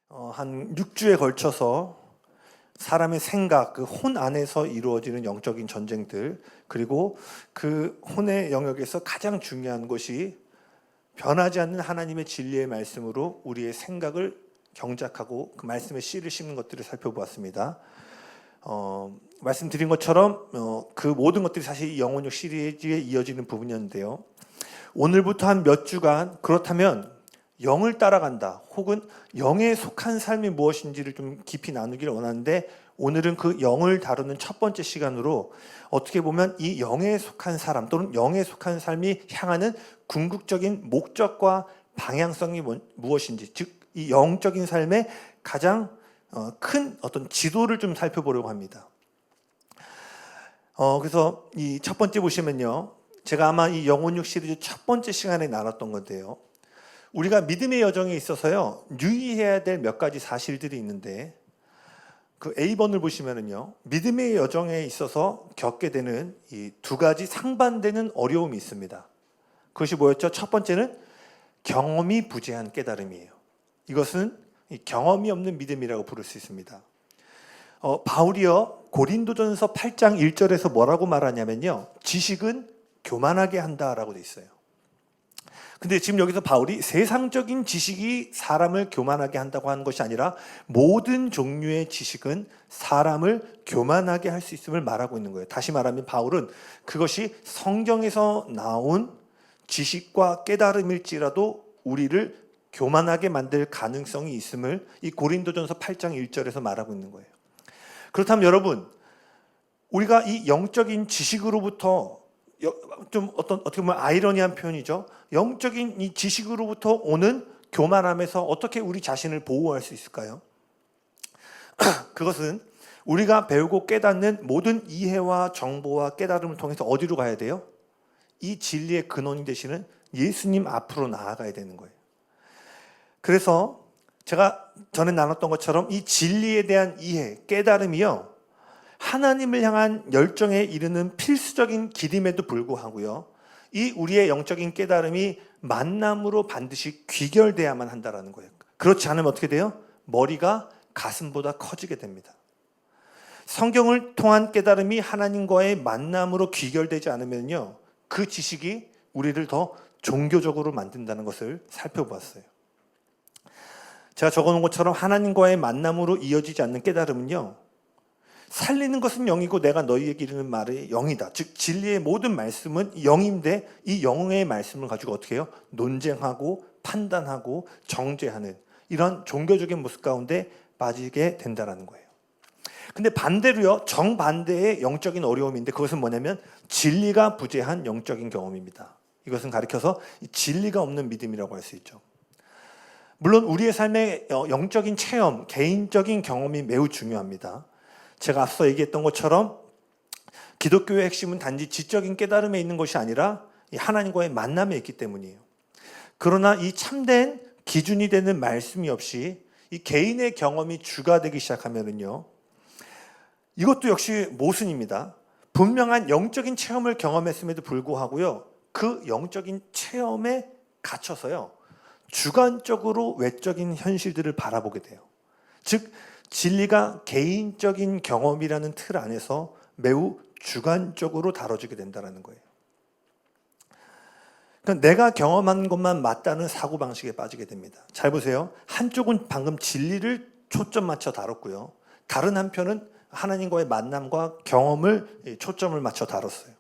한 6주에 걸쳐서 사람의 생각, 그 혼 안에서 이루어지는 영적인 전쟁들, 그리고 그 혼의 영역에서 가장 중요한 것이 변하지 않는 하나님의 진리의 말씀으로 우리의 생각을 경작하고 그 말씀의 씨를 심는 것들을 살펴보았습니다. 말씀드린 것처럼 그 모든 것들이 사실 이 영혼육 시리즈에 이어지는 부분이었는데요. 오늘부터 한 몇 주간 그렇다면 영을 따라간다 혹은 영에 속한 삶이 무엇인지를 좀 깊이 나누기를 원하는데, 오늘은 그 영을 다루는 첫 번째 시간으로 어떻게 보면 이 영에 속한 사람 또는 영에 속한 삶이 향하는 궁극적인 목적과 방향성이 무엇인지, 즉 이 영적인 삶의 가장 큰 어떤 지도를 좀 살펴보려고 합니다. 그래서 이 첫 번째 보시면요, 제가 아마 이 영혼육 시리즈 첫 번째 시간에 나눴던 건데요, 우리가 믿음의 여정에 있어서요 유의해야 될 몇 가지 사실들이 있는데, 그 A번을 보시면은요, 믿음의 여정에 있어서 겪게 되는 이 두 가지 상반되는 어려움이 있습니다. 그것이 뭐였죠? 첫 번째는 경험이 부재한 깨달음이에요. 이것은 경험이 없는 믿음이라고 부를 수 있습니다. 바울이요 고린도전서 8장 1절에서 뭐라고 말하냐면요, 지식은 교만하게 한다라고 돼 있어요. 근데 지금 여기서 바울이 세상적인 지식이 사람을 교만하게 한다고 하는 것이 아니라 모든 종류의 지식은 사람을 교만하게 할 수 있음을 말하고 있는 거예요. 다시 말하면 바울은 그것이 성경에서 나온 지식과 깨달음일지라도 우리를 교만하게 만들 가능성이 있음을 이 고린도전서 8장 1절에서 말하고 있는 거예요. 그렇다면 여러분, 우리가 이 영적인 지식으로부터 좀 어떻게 보면 아이러니한 표현이죠. 영적인 이 지식으로부터 오는 교만함에서 어떻게 우리 자신을 보호할 수 있을까요? 그것은 우리가 배우고 깨닫는 모든 이해와 정보와 깨달음을 통해서 어디로 가야 돼요? 이 진리의 근원이 되시는 예수님 앞으로 나아가야 되는 거예요. 그래서 제가 전에 나눴던 것처럼 이 진리에 대한 이해, 깨달음이요, 하나님을 향한 열정에 이르는 필수적인 길임에도 불구하고요, 이 우리의 영적인 깨달음이 만남으로 반드시 귀결돼야만 한다는 거예요. 그렇지 않으면 어떻게 돼요? 머리가 가슴보다 커지게 됩니다. 성경을 통한 깨달음이 하나님과의 만남으로 귀결되지 않으면요, 그 지식이 우리를 더 종교적으로 만든다는 것을 살펴보았어요. 제가 적어놓은 것처럼 하나님과의 만남으로 이어지지 않는 깨달음은요, 살리는 것은 영이고 내가 너희에게 이르는 말이 영이다. 즉 진리의 모든 말씀은 영인데, 이 영의 말씀을 가지고 어떻게 해요? 논쟁하고 판단하고 정죄하는 이런 종교적인 모습 가운데 빠지게 된다는 거예요. 근데 반대로요, 정반대의 영적인 어려움인데, 그것은 뭐냐면 진리가 부재한 영적인 경험입니다. 이것은 가리켜서 진리가 없는 믿음이라고 할 수 있죠. 물론 우리의 삶의 영적인 체험, 개인적인 경험이 매우 중요합니다. 제가 앞서 얘기했던 것처럼 기독교의 핵심은 단지 지적인 깨달음에 있는 것이 아니라 하나님과의 만남에 있기 때문이에요. 그러나 이 참된 기준이 되는 말씀이 없이 이 개인의 경험이 주가 되기 시작하면은요, 이것도 역시 모순입니다. 분명한 영적인 체험을 경험했음에도 불구하고요, 그 영적인 체험에 갇혀서요 주관적으로 외적인 현실들을 바라보게 돼요. 즉 진리가 개인적인 경험이라는 틀 안에서 매우 주관적으로 다뤄지게 된다는 거예요. 그러니까 내가 경험한 것만 맞다는 사고방식에 빠지게 됩니다. 잘 보세요. 한쪽은 방금 진리를 초점 맞춰 다뤘고요, 다른 한편은 하나님과의 만남과 경험을 초점을 맞춰 다뤘어요.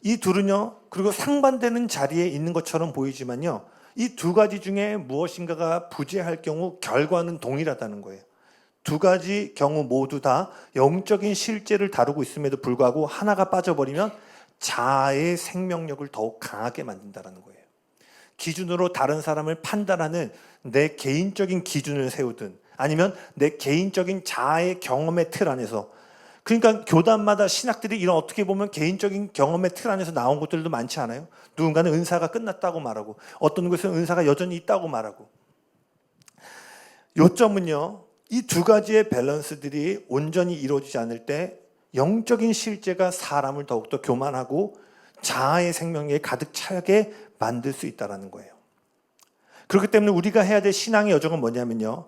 이 둘은요, 그리고 상반되는 자리에 있는 것처럼 보이지만요, 이 두 가지 중에 무엇인가가 부재할 경우 결과는 동일하다는 거예요. 두 가지 경우 모두 다 영적인 실제를 다루고 있음에도 불구하고 하나가 빠져버리면 자아의 생명력을 더욱 강하게 만든다는 거예요. 기준으로 다른 사람을 판단하는 내 개인적인 기준을 세우든 아니면 내 개인적인 자아의 경험의 틀 안에서, 그러니까 교단마다 신학들이 이런 어떻게 보면 개인적인 경험의 틀 안에서 나온 것들도 많지 않아요? 누군가는 은사가 끝났다고 말하고, 어떤 곳은 은사가 여전히 있다고 말하고. 요점은요, 이 두 가지의 밸런스들이 온전히 이루어지지 않을 때 영적인 실제가 사람을 더욱더 교만하고 자아의 생명력에 가득 차게 만들 수 있다는 거예요. 그렇기 때문에 우리가 해야 될 신앙의 여정은 뭐냐면요,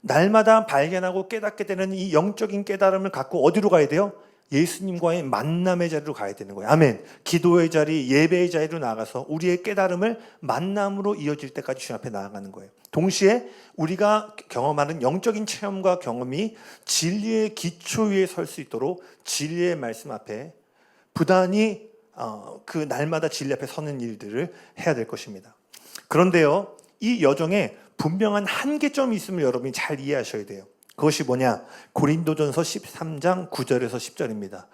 날마다 발견하고 깨닫게 되는 이 영적인 깨달음을 갖고 어디로 가야 돼요? 예수님과의 만남의 자리로 가야 되는 거예요. 아멘. 기도의 자리, 예배의 자리로 나가서 우리의 깨달음을 만남으로 이어질 때까지 주님 앞에 나아가는 거예요. 동시에 우리가 경험하는 영적인 체험과 경험이 진리의 기초 위에 설 수 있도록 진리의 말씀 앞에 부단히 그 날마다 진리 앞에 서는 일들을 해야 될 것입니다. 그런데요, 이 여정에 분명한 한계점이 있음을 여러분이 잘 이해하셔야 돼요. 그것이 뭐냐? 고린도전서 13장 9절에서 10절입니다.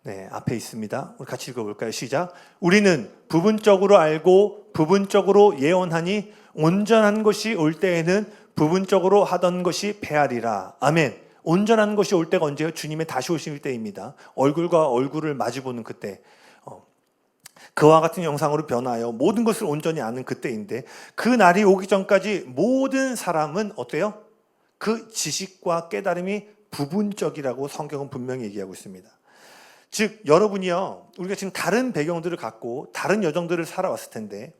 네, 앞에 있습니다. 우리 같이 읽어볼까요? 시작. 우리는 부분적으로 알고 부분적으로 예언하니 온전한 것이 올 때에는 부분적으로 하던 것이 패하리라. 아멘. 온전한 것이 올 때가 언제요? 주님의 다시 오실 때입니다. 얼굴과 얼굴을 마주보는 그때. 그와 같은 영상으로 변하여 모든 것을 온전히 아는 그때인데, 그 날이 오기 전까지 모든 사람은 어때요? 그 지식과 깨달음이 부분적이라고 성경은 분명히 얘기하고 있습니다. 즉 여러분이요, 우리가 지금 다른 배경들을 갖고 다른 여정들을 살아왔을 텐데,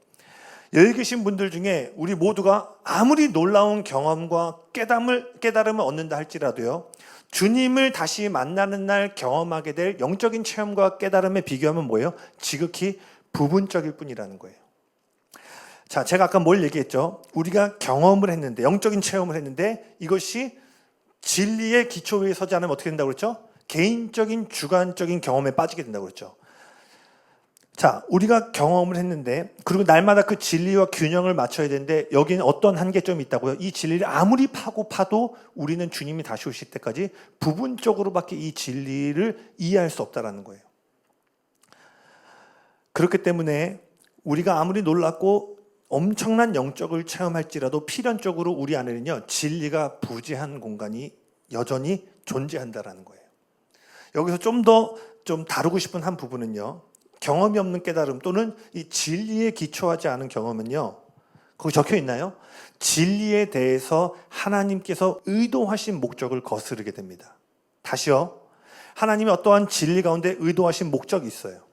여기 계신 분들 중에 우리 모두가 아무리 놀라운 경험과 깨달음을 얻는다 할지라도요, 주님을 다시 만나는 날 경험하게 될 영적인 체험과 깨달음에 비교하면 뭐예요? 지극히 부분적일 뿐이라는 거예요. 자, 제가 아까 뭘 얘기했죠? 우리가 경험을 했는데, 영적인 체험을 했는데, 이것이 진리의 기초 위에 서지 않으면 어떻게 된다고 그랬죠? 개인적인 주관적인 경험에 빠지게 된다고 그랬죠. 자, 우리가 경험을 했는데, 그리고 날마다 그 진리와 균형을 맞춰야 되는데, 여기는 어떤 한계점이 있다고요? 이 진리를 아무리 파도 우리는 주님이 다시 오실 때까지 부분적으로밖에 이 진리를 이해할 수 없다는 거예요. 그렇기 때문에 우리가 아무리 놀랍고 엄청난 영적을 체험할지라도 필연적으로 우리 안에는요, 진리가 부재한 공간이 여전히 존재한다라는 거예요. 여기서 좀 더 다루고 싶은 한 부분은요, 경험이 없는 깨달음 또는 이 진리에 기초하지 않은 경험은요, 거기 적혀 있나요? 진리에 대해서 하나님께서 의도하신 목적을 거스르게 됩니다. 다시요, 하나님이 어떠한 진리 가운데 의도하신 목적이 있어요.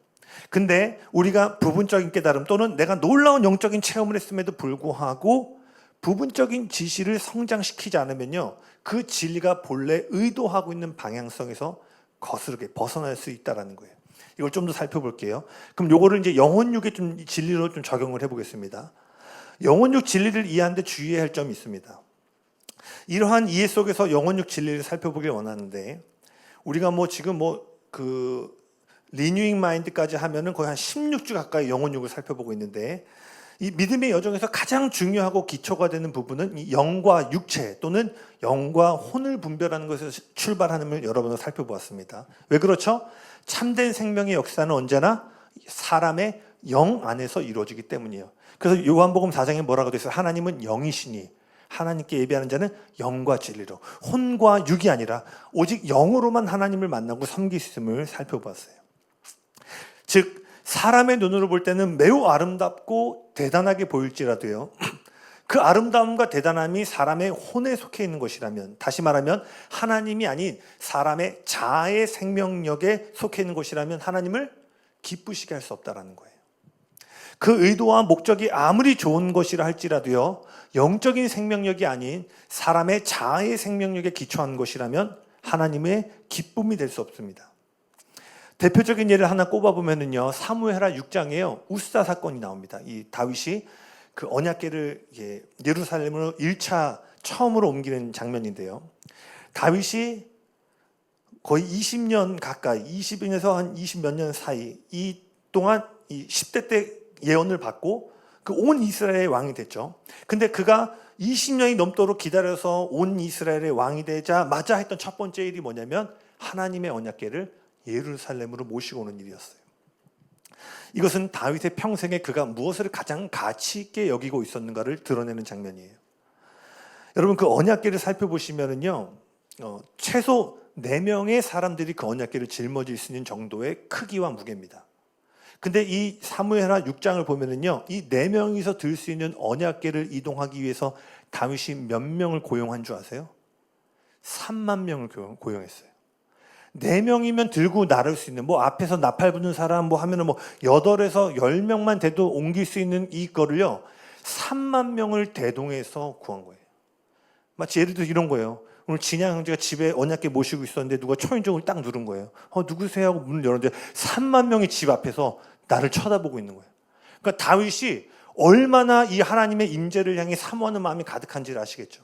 근데 우리가 부분적인 깨달음 또는 내가 놀라운 영적인 체험을 했음에도 불구하고 부분적인 지시를 성장시키지 않으면요, 그 진리가 본래 의도하고 있는 방향성에서 거스르게 벗어날 수 있다는 거예요. 이걸 좀 더 살펴볼게요. 그럼 요거를 이제 영혼육의 진리로 좀 적용을 해보겠습니다. 영혼육 진리를 이해하는데 주의해야 할 점이 있습니다. 이러한 이해 속에서 영혼육 진리를 살펴보길 원하는데, 우리가 지금 리뉴잉 마인드까지 하면은 거의 한 16주 가까이 영혼육을 살펴보고 있는데, 이 믿음의 여정에서 가장 중요하고 기초가 되는 부분은 이 영과 육체 또는 영과 혼을 분별하는 것에서 출발하는 여러분을 살펴보았습니다. 왜 그렇죠? 참된 생명의 역사는 언제나 사람의 영 안에서 이루어지기 때문이에요. 그래서 요한복음 4장에 뭐라고 되어 있어요? 하나님은 영이시니 하나님께 예배하는 자는 영과 진리로, 혼과 육이 아니라 오직 영으로만 하나님을 만나고 섬기심을 살펴보았어요. 즉 사람의 눈으로 볼 때는 매우 아름답고 대단하게 보일지라도요, 그 아름다움과 대단함이 사람의 혼에 속해 있는 것이라면, 다시 말하면 하나님이 아닌 사람의 자아의 생명력에 속해 있는 것이라면 하나님을 기쁘시게 할 수 없다는 거예요. 그 의도와 목적이 아무리 좋은 것이라 할지라도요, 영적인 생명력이 아닌 사람의 자아의 생명력에 기초한 것이라면 하나님의 기쁨이 될 수 없습니다. 대표적인 예를 하나 꼽아보면요, 사무엘하 6장에요, 우스다 사건이 나옵니다. 이 다윗이 그 언약궤를 예루살렘으로 1차 처음으로 옮기는 장면인데요, 다윗이 거의 20년 가까이, 20년에서 한 20몇 년 사이 이 동안 이 10대 때 예언을 받고 그 온 이스라엘의 왕이 됐죠. 근데 그가 20년이 넘도록 기다려서 온 이스라엘의 왕이 되자마자 했던 첫 번째 일이 뭐냐면 하나님의 언약궤를 예루살렘으로 모시고 오는 일이었어요. 이것은 다윗의 평생에 그가 무엇을 가장 가치 있게 여기고 있었는가를 드러내는 장면이에요. 여러분, 그 언약궤를 살펴보시면은요, 최소 4명의 사람들이 그 언약궤를 짊어질 수 있는 정도의 크기와 무게입니다. 근데 이 사무엘하 6장을 보면은요, 이 4명이서 들 수 있는 언약궤를 이동하기 위해서 다윗이 몇 명을 고용한 줄 아세요? 3만 명을 고용했어요. 4명이면 들고 나를 수 있는, 앞에서 나팔 부는 사람 하면은 8에서 10명만 돼도 옮길 수 있는 이거를요, 3만 명을 대동해서 구한 거예요. 마치 예를 들어 이런 거예요. 오늘 진양 형제가 집에 언약궤 모시고 있었는데 누가 초인종을 딱 누른 거예요. 누구세요? 하고 문을 열었는데 3만 명이 집 앞에서 나를 쳐다보고 있는 거예요. 그러니까 다윗이 얼마나 이 하나님의 임재를 향해 사모하는 마음이 가득한지를 아시겠죠.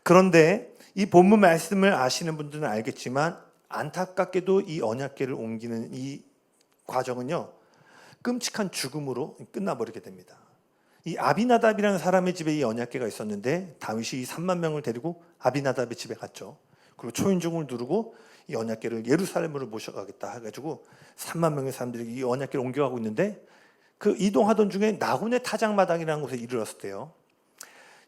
그런데 이 본문 말씀을 아시는 분들은 알겠지만 안타깝게도 이 언약궤를 옮기는 이 과정은요, 끔찍한 죽음으로 끝나버리게 됩니다. 이 아비나답이라는 사람의 집에 이 언약궤가 있었는데 다윗이 이 3만 명을 데리고 아비나답의 집에 갔죠. 그리고 초인종을 누르고 이 언약궤를 예루살렘으로 모셔가겠다 해가지고 3만 명의 사람들이 이 언약궤를 옮겨가고 있는데 그 이동하던 중에 나곤의 타작마당이라는 곳에 이르렀대요.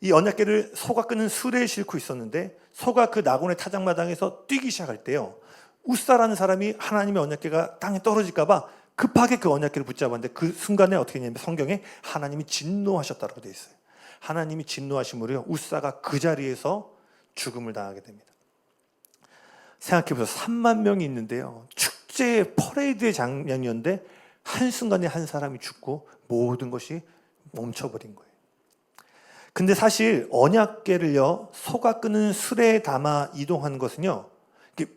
이 언약궤를 소가 끄는 수레에 싣고 있었는데 소가 그 나곤의 타작마당에서 뛰기 시작할 때요, 우사라는 사람이 하나님의 언약궤가 땅에 떨어질까 봐 급하게 그 언약궤를 붙잡았는데 그 순간에 어떻게 했냐면 성경에 하나님이 진노하셨다고 되어 있어요. 하나님이 진노하심으로요, 우사가 그 자리에서 죽음을 당하게 됩니다. 생각해보세요. 3만 명이 있는데요, 축제의 퍼레이드의 장면이었는데 한순간에 한 사람이 죽고 모든 것이 멈춰버린 거예요. 근데 사실 언약궤를요, 소가 끄는 수레에 담아 이동한 것은요,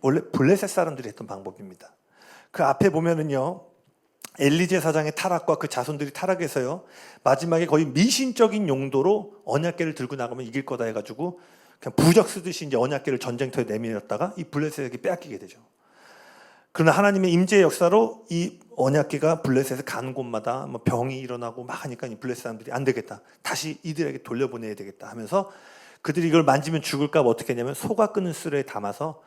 원래 블레셋 사람들이 했던 방법입니다. 그 앞에 보면은요, 엘리제 사장의 타락과 그 자손들이 타락해서요, 마지막에 거의 미신적인 용도로 언약궤를 들고 나가면 이길 거다 해가지고 그냥 부적 쓰듯이 이제 언약궤를 전쟁터에 내밀었다가 이 블레셋에게 빼앗기게 되죠. 그러나 하나님의 임재의 역사로 이 언약궤가 블레셋에 가는 곳마다 뭐 병이 일어나고 막 하니까 이 블레셋 사람들이 안 되겠다, 다시 이들에게 돌려보내야 되겠다 하면서 그들이 이걸 만지면 죽을까 봐 어떻게 했냐면 소가 끄는 수레에 담아서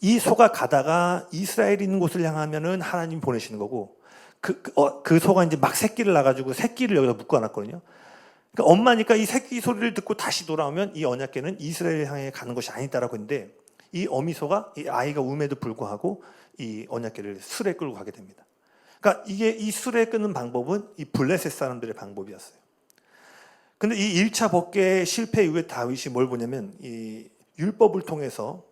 이 소가 가다가 이스라엘이 있는 곳을 향하면은 하나님이 보내시는 거고 그 소가 이제 막 새끼를 낳아가지고 새끼를 여기다 묶어놨거든요. 그러니까 엄마니까 이 새끼 소리를 듣고 다시 돌아오면 이 언약궤는 이스라엘 향해 가는 것이 아니다라고 했는데 이 어미소가 이 아이가 움에도 불구하고 이 언약궤를 수레에 끌고 가게 됩니다. 그러니까 이게 이 수레에 끄는 방법은 이 블레셋 사람들의 방법이었어요. 근데 이 1차 법궤 실패 이후에 다윗이 뭘 보냐면 이 율법을 통해서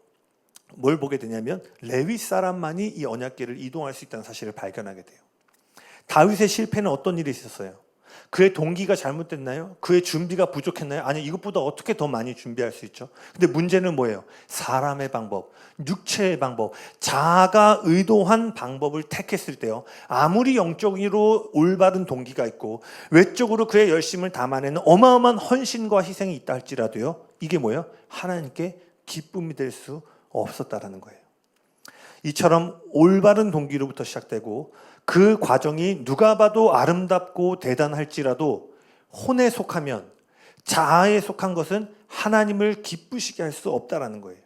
뭘 보게 되냐면 레위 사람만이 이 언약궤를 이동할 수 있다는 사실을 발견하게 돼요. 다윗의 실패는 어떤 일이 있었어요? 그의 동기가 잘못됐나요? 그의 준비가 부족했나요? 아니, 이것보다 어떻게 더 많이 준비할 수 있죠? 근데 문제는 뭐예요? 사람의 방법, 육체의 방법, 자아가 의도한 방법을 택했을 때요, 아무리 영적으로 올바른 동기가 있고 외적으로 그의 열심을 담아내는 어마어마한 헌신과 희생이 있다 할지라도요, 이게 뭐예요? 하나님께 기쁨이 될 수 없었다라는 거예요. 이처럼 올바른 동기로부터 시작되고 그 과정이 누가 봐도 아름답고 대단할지라도 혼에 속하면, 자아에 속한 것은 하나님을 기쁘시게 할 수 없다라는 거예요.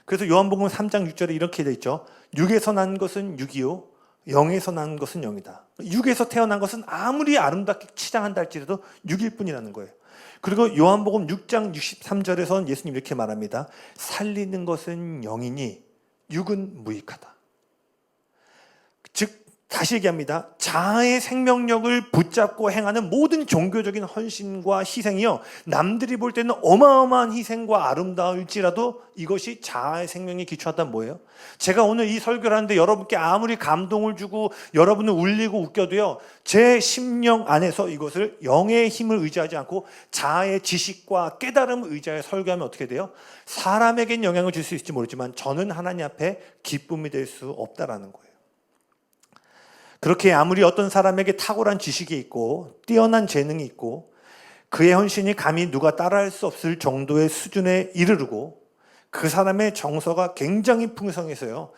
그래서 요한복음 3장 6절에 이렇게 되어 있죠. 육에서 난 것은 육이요 영에서 난 것은 영이다. 육에서 태어난 것은 아무리 아름답게 치장한다 할지라도 육일 뿐이라는 거예요. 그리고 요한복음 6장 63절에서는 예수님 이렇게 말합니다. 살리는 것은 영이니 육은 무익하다. 즉 다시 얘기합니다. 자아의 생명력을 붙잡고 행하는 모든 종교적인 헌신과 희생이요, 남들이 볼 때는 어마어마한 희생과 아름다울지라도 이것이 자아의 생명에 기초하다는 뭐예요? 제가 오늘 이 설교를 하는데 여러분께 아무리 감동을 주고 여러분을 울리고 웃겨도요, 제 심령 안에서 이것을 영의 힘을 의지하지 않고 자아의 지식과 깨달음을 의지하여 설교하면 어떻게 돼요? 사람에겐 영향을 줄 수 있을지 모르지만 저는 하나님 앞에 기쁨이 될 수 없다라는 거예요. 그렇게 아무리 어떤 사람에게 탁월한 지식이 있고 뛰어난 재능이 있고 그의 헌신이 감히 누가 따라할 수 없을 정도의 수준에 이르르고 그 사람의 정서가 굉장히 풍성해서요,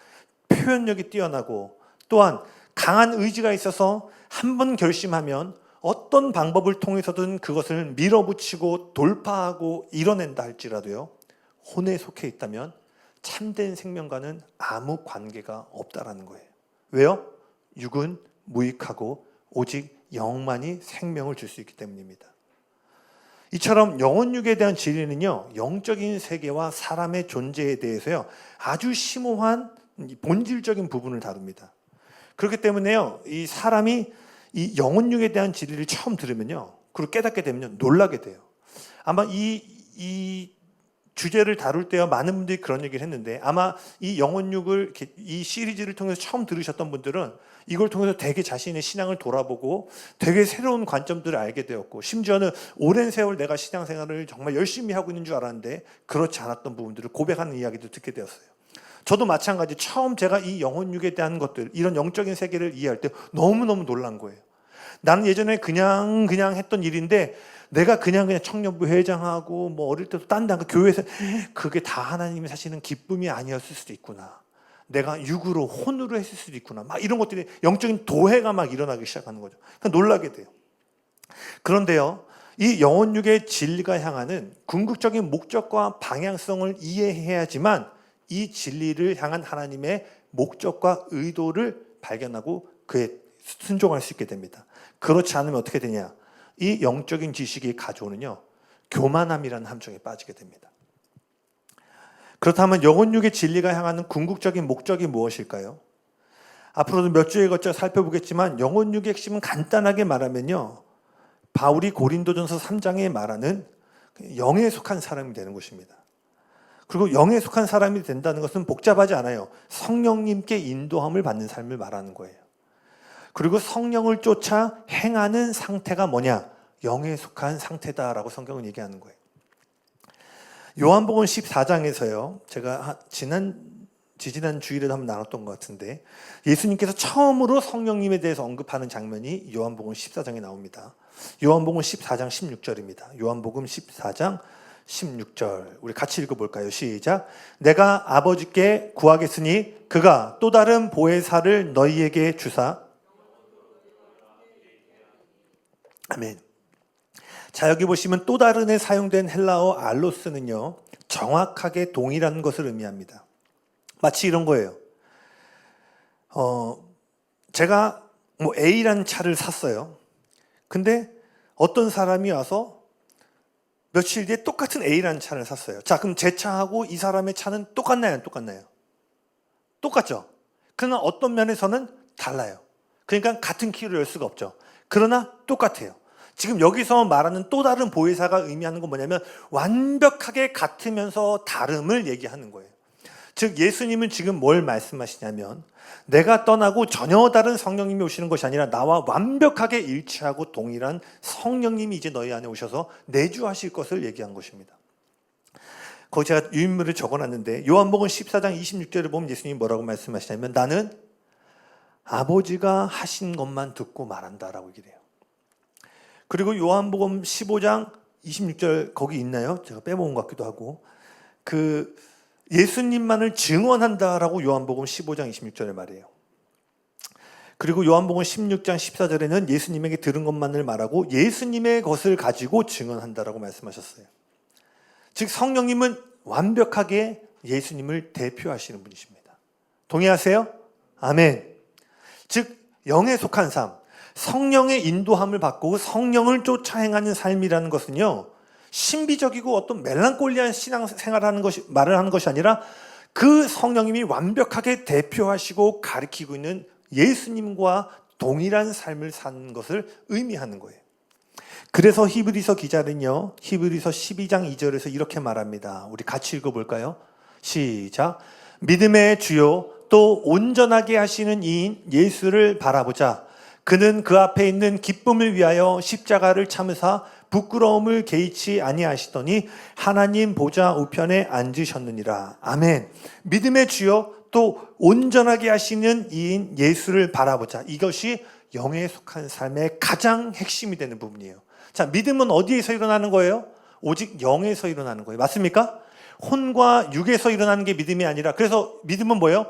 표현력이 뛰어나고 또한 강한 의지가 있어서 한 번 결심하면 어떤 방법을 통해서든 그것을 밀어붙이고 돌파하고 이뤄낸다 할지라도요, 혼에 속해 있다면 참된 생명과는 아무 관계가 없다라는 거예요. 왜요? 육은 무익하고 오직 영만이 생명을 줄 수 있기 때문입니다. 이처럼 영혼육에 대한 진리는요, 영적인 세계와 사람의 존재에 대해서요, 아주 심오한 본질적인 부분을 다룹니다. 그렇기 때문에요, 이 사람이 이 영혼육에 대한 진리를 처음 들으면요, 그리고 깨닫게 되면 놀라게 돼요. 아마 이 주제를 다룰 때요 많은 분들이 그런 얘기를 했는데, 아마 이 영혼육을 이 시리즈를 통해서 처음 들으셨던 분들은 이걸 통해서 되게 자신의 신앙을 돌아보고 되게 새로운 관점들을 알게 되었고, 심지어는 오랜 세월 내가 신앙생활을 정말 열심히 하고 있는 줄 알았는데 그렇지 않았던 부분들을 고백하는 이야기도 듣게 되었어요. 저도 마찬가지, 처음 제가 이 영혼육에 대한 것들, 이런 영적인 세계를 이해할 때 너무너무 놀란 거예요. 나는 예전에 그냥 했던 일인데, 내가 그냥 청년부 회장하고 뭐 어릴 때도 딴 데 교회에서 그게 다 하나님이 사시는 기쁨이 아니었을 수도 있구나. 내가 육으로 혼으로 했을 수도 있구나. 막 이런 것들이, 영적인 도회가 막 일어나기 시작하는 거죠. 그러니까 놀라게 돼요. 그런데요, 이 영혼육의 진리가 향하는 궁극적인 목적과 방향성을 이해해야지만 이 진리를 향한 하나님의 목적과 의도를 발견하고 그에 순종할 수 있게 됩니다. 그렇지 않으면 어떻게 되냐? 이 영적인 지식이 가져오는요, 교만함이라는 함정에 빠지게 됩니다. 그렇다면 영혼육의 진리가 향하는 궁극적인 목적이 무엇일까요? 앞으로도 몇 주에 걸쳐 살펴보겠지만 영혼육의 핵심은 간단하게 말하면요, 바울이 고린도전서 3장에 말하는 영에 속한 사람이 되는 것입니다. 그리고 영에 속한 사람이 된다는 것은 복잡하지 않아요. 성령님께 인도함을 받는 삶을 말하는 거예요. 그리고 성령을 쫓아 행하는 상태가 뭐냐? 영에 속한 상태다라고 성경은 얘기하는 거예요. 요한복음 14장에서요, 제가 지지난 주일에도 한번 나눴던 것 같은데, 예수님께서 처음으로 성령님에 대해서 언급하는 장면이 요한복음 14장에 나옵니다. 요한복음 14장 16절입니다. 요한복음 14장 16절, 우리 같이 읽어볼까요? 시작. 내가 아버지께 구하겠으니 그가 또 다른 보혜사를 너희에게 주사. 아멘. 자, 여기 보시면 또 다른에 사용된 헬라어 알로스는요, 정확하게 동일한 것을 의미합니다. 마치 이런 거예요. 제가 뭐 A라는 차를 샀어요. 근데 어떤 사람이 와서 며칠 뒤에 똑같은 A라는 차를 샀어요. 자, 그럼 제 차하고 이 사람의 차는 똑같나요? 안 똑같나요? 똑같죠? 그러나 어떤 면에서는 달라요. 그러니까 같은 키로 열 수가 없죠. 그러나 똑같아요. 지금 여기서 말하는 또 다른 보혜사가 의미하는 건 뭐냐면 완벽하게 같으면서 다름을 얘기하는 거예요. 즉 예수님은 지금 뭘 말씀하시냐면, 내가 떠나고 전혀 다른 성령님이 오시는 것이 아니라 나와 완벽하게 일치하고 동일한 성령님이 이제 너희 안에 오셔서 내주하실 것을 얘기한 것입니다. 거기 제가 유인물을 적어놨는데, 요한복음 14장 26절을 보면 예수님이 뭐라고 말씀하시냐면, 나는 아버지가 하신 것만 듣고 말한다라고 얘기를 해요. 그리고 요한복음 15장 26절 거기 있나요? 제가 빼먹은 것 같기도 하고, 그 예수님만을 증언한다라고 요한복음 15장 26절에 말해요. 그리고 요한복음 16장 14절에는 예수님에게 들은 것만을 말하고 예수님의 것을 가지고 증언한다라고 말씀하셨어요. 즉 성령님은 완벽하게 예수님을 대표하시는 분이십니다. 동의하세요? 아멘. 즉 영에 속한 삶, 성령의 인도함을 받고 성령을 쫓아 행하는 삶이라는 것은요, 신비적이고 어떤 멜랑콜리한 신앙생활을 하는 것이, 말을 하는 것이 아니라 그 성령님이 완벽하게 대표하시고 가르치고 있는 예수님과 동일한 삶을 사는 것을 의미하는 거예요. 그래서 히브리서 기자는요, 히브리서 12장 2절에서 이렇게 말합니다. 우리 같이 읽어볼까요? 시작. 믿음의 주요 또 온전하게 하시는 이인 예수를 바라보자. 그는 그 앞에 있는 기쁨을 위하여 십자가를 참으사 부끄러움을 개의치 아니하시더니 하나님 보좌 우편에 앉으셨느니라. 아멘. 믿음의 주요 또 온전하게 하시는 이인 예수를 바라보자. 이것이 영에 속한 삶의 가장 핵심이 되는 부분이에요. 자, 믿음은 어디에서 일어나는 거예요? 오직 영에서 일어나는 거예요. 맞습니까? 혼과 육에서 일어나는 게 믿음이 아니라, 그래서 믿음은 뭐예요?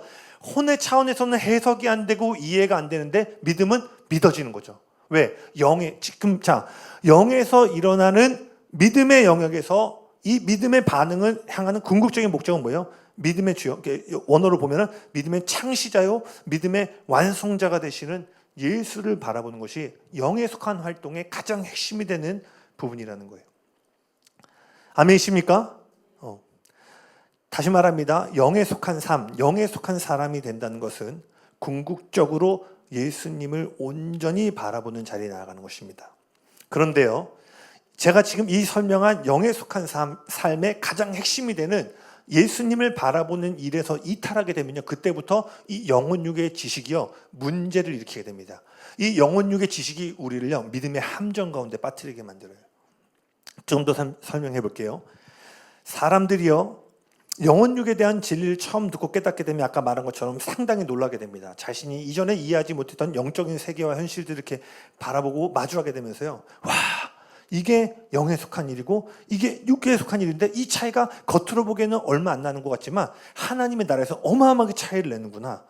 혼의 차원에서는 해석이 안 되고 이해가 안 되는데 믿음은 믿어지는 거죠. 왜? 영에서 일어나는 믿음의 영역에서 이 믿음의 반응을 향하는 궁극적인 목적은 뭐예요? 믿음의 주요, 원어로 보면은 믿음의 창시자요, 믿음의 완성자가 되시는 예수를 바라보는 것이 영에 속한 활동의 가장 핵심이 되는 부분이라는 거예요. 아멘이십니까? 다시 말합니다. 영에 속한 삶, 영에 속한 사람이 된다는 것은 궁극적으로 예수님을 온전히 바라보는 자리에 나아가는 것입니다. 그런데요, 제가 지금 이 설명한 영에 속한 삶의 가장 핵심이 되는 예수님을 바라보는 일에서 이탈하게 되면요, 그때부터 이 영혼육의 지식이요 문제를 일으키게 됩니다. 이 영혼육의 지식이 우리를요 믿음의 함정 가운데 빠뜨리게 만들어요. 좀 더 설명해 볼게요. 사람들이요 영혼육에 대한 진리를 처음 듣고 깨닫게 되면 아까 말한 것처럼 상당히 놀라게 됩니다. 자신이 이전에 이해하지 못했던 영적인 세계와 현실들을 이렇게 바라보고 마주하게 되면서요, 와, 이게 영에 속한 일이고 이게 육에 속한 일인데 이 차이가 겉으로 보기에는 얼마 안 나는 것 같지만 하나님의 나라에서 어마어마하게 차이를 내는구나.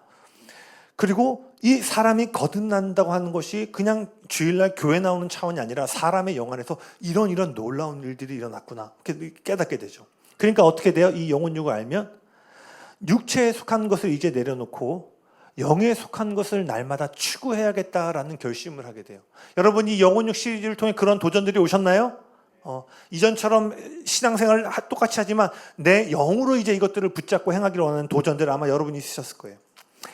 그리고 이 사람이 거듭난다고 하는 것이 그냥 주일날 교회 나오는 차원이 아니라 사람의 영 안에서 이런 놀라운 일들이 일어났구나 깨닫게 되죠. 그러니까 어떻게 돼요? 이 영혼육을 알면 육체에 속한 것을 이제 내려놓고 영에 속한 것을 날마다 추구해야겠다라는 결심을 하게 돼요. 여러분, 이 영혼육 시리즈를 통해 그런 도전들이 오셨나요? 이전처럼 신앙생활을 똑같이 하지만 내 영으로 이제 이것들을 붙잡고 행하기를 원하는 도전들 아마 여러분이 있으셨을 거예요.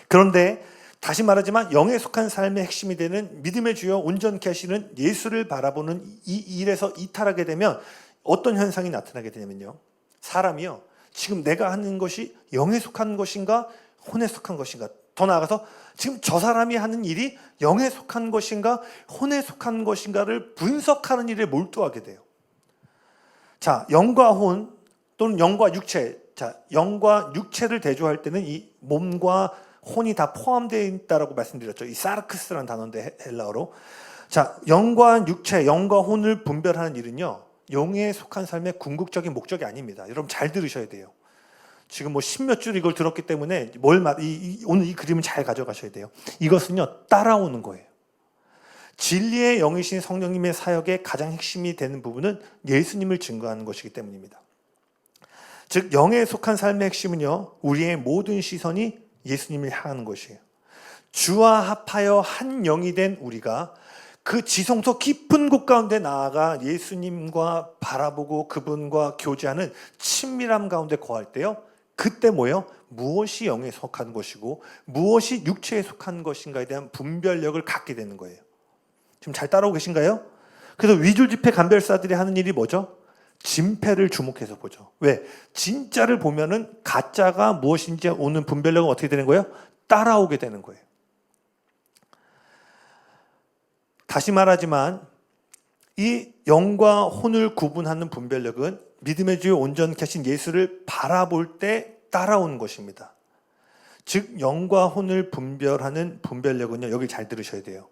그런데 다시 말하지만 영에 속한 삶의 핵심이 되는 믿음의 주여 온전케 하시는 예수를 바라보는 이 일에서 이탈하게 되면 어떤 현상이 나타나게 되냐면요, 사람이요 지금 내가 하는 것이 영에 속한 것인가 혼에 속한 것인가, 더 나아가서 지금 저 사람이 하는 일이 영에 속한 것인가 혼에 속한 것인가를 분석하는 일에 몰두하게 돼요. 자, 영과 혼 또는 영과 육체, 자, 영과 육체를 대조할 때는 이 몸과 혼이 다 포함되어 있다라고 말씀드렸죠. 이 사르크스라는 단어인데 헬라어로. 자, 영과 육체, 영과 혼을 분별하는 일은요 영에 속한 삶의 궁극적인 목적이 아닙니다. 여러분 잘 들으셔야 돼요. 지금 뭐 십몇 줄 이걸 들었기 때문에 오늘 이 그림을 잘 가져가셔야 돼요. 이것은요 따라오는 거예요. 진리의 영이신 성령님의 사역의 가장 핵심이 되는 부분은 예수님을 증거하는 것이기 때문입니다. 즉 영에 속한 삶의 핵심은요 우리의 모든 시선이 예수님을 향하는 것이에요. 주와 합하여 한 영이 된 우리가 그 지성소 깊은 곳 가운데 나아가 예수님과 바라보고 그분과 교제하는 친밀함 가운데 거할 때요, 그때 뭐예요? 무엇이 영에 속한 것이고 무엇이 육체에 속한 것인가에 대한 분별력을 갖게 되는 거예요. 지금 잘 따라오고 계신가요? 그래서 위조지폐 감별사들이 하는 일이 뭐죠? 진폐를 주목해서 보죠. 왜? 진짜를 보면은 가짜가 무엇인지 오는 분별력은 어떻게 되는 거예요? 따라오게 되는 거예요. 다시 말하지만 이 영과 혼을 구분하는 분별력은 믿음의 주요 온전케 하신 예수를 바라볼 때 따라오는 것입니다. 즉 영과 혼을 분별하는 분별력은요, 여기 잘 들으셔야 돼요.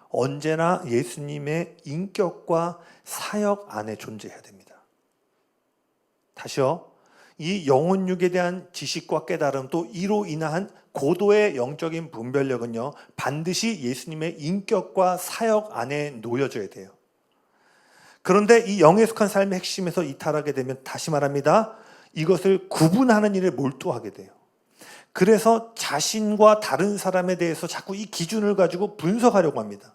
언제나 예수님의 인격과 사역 안에 존재해야 됩니다. 다시요. 이 영혼육에 대한 지식과 깨달음 또 이로 인한 고도의 영적인 분별력은요 반드시 예수님의 인격과 사역 안에 놓여져야 돼요. 그런데 이 영에 속한 삶의 핵심에서 이탈하게 되면 다시 말합니다, 이것을 구분하는 일에 몰두하게 돼요. 그래서 자신과 다른 사람에 대해서 자꾸 이 기준을 가지고 분석하려고 합니다.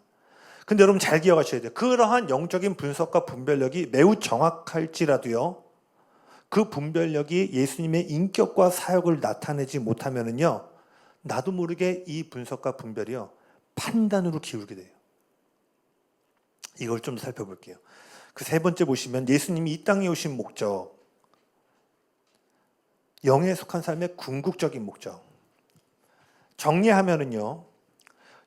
근데 여러분 잘 기억하셔야 돼요. 그러한 영적인 분석과 분별력이 매우 정확할지라도요 그 분별력이 예수님의 인격과 사역을 나타내지 못하면은요 나도 모르게 이 분석과 분별이요 판단으로 기울게 돼요. 이걸 좀 더 살펴볼게요. 그 세 번째 보시면 예수님이 이 땅에 오신 목적, 영에 속한 삶의 궁극적인 목적. 정리하면은요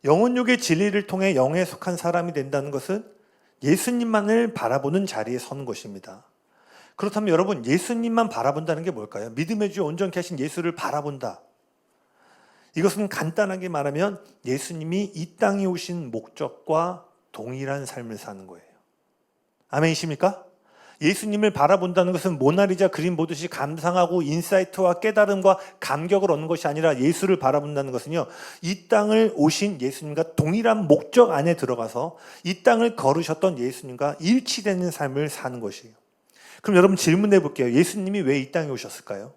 영혼육의 진리를 통해 영에 속한 사람이 된다는 것은 예수님만을 바라보는 자리에 서는 것입니다. 그렇다면 여러분 예수님만 바라본다는 게 뭘까요? 믿음의 주 온전케 하신 예수를 바라본다. 이것은 간단하게 말하면 예수님이 이 땅에 오신 목적과 동일한 삶을 사는 거예요. 아멘이십니까? 예수님을 바라본다는 것은 모나리자 그림 보듯이 감상하고 인사이트와 깨달음과 감격을 얻는 것이 아니라 예수를 바라본다는 것은요 이 땅을 오신 예수님과 동일한 목적 안에 들어가서 이 땅을 걸으셨던 예수님과 일치되는 삶을 사는 것이에요. 그럼 여러분 질문해 볼게요. 예수님이 왜 이 땅에 오셨을까요?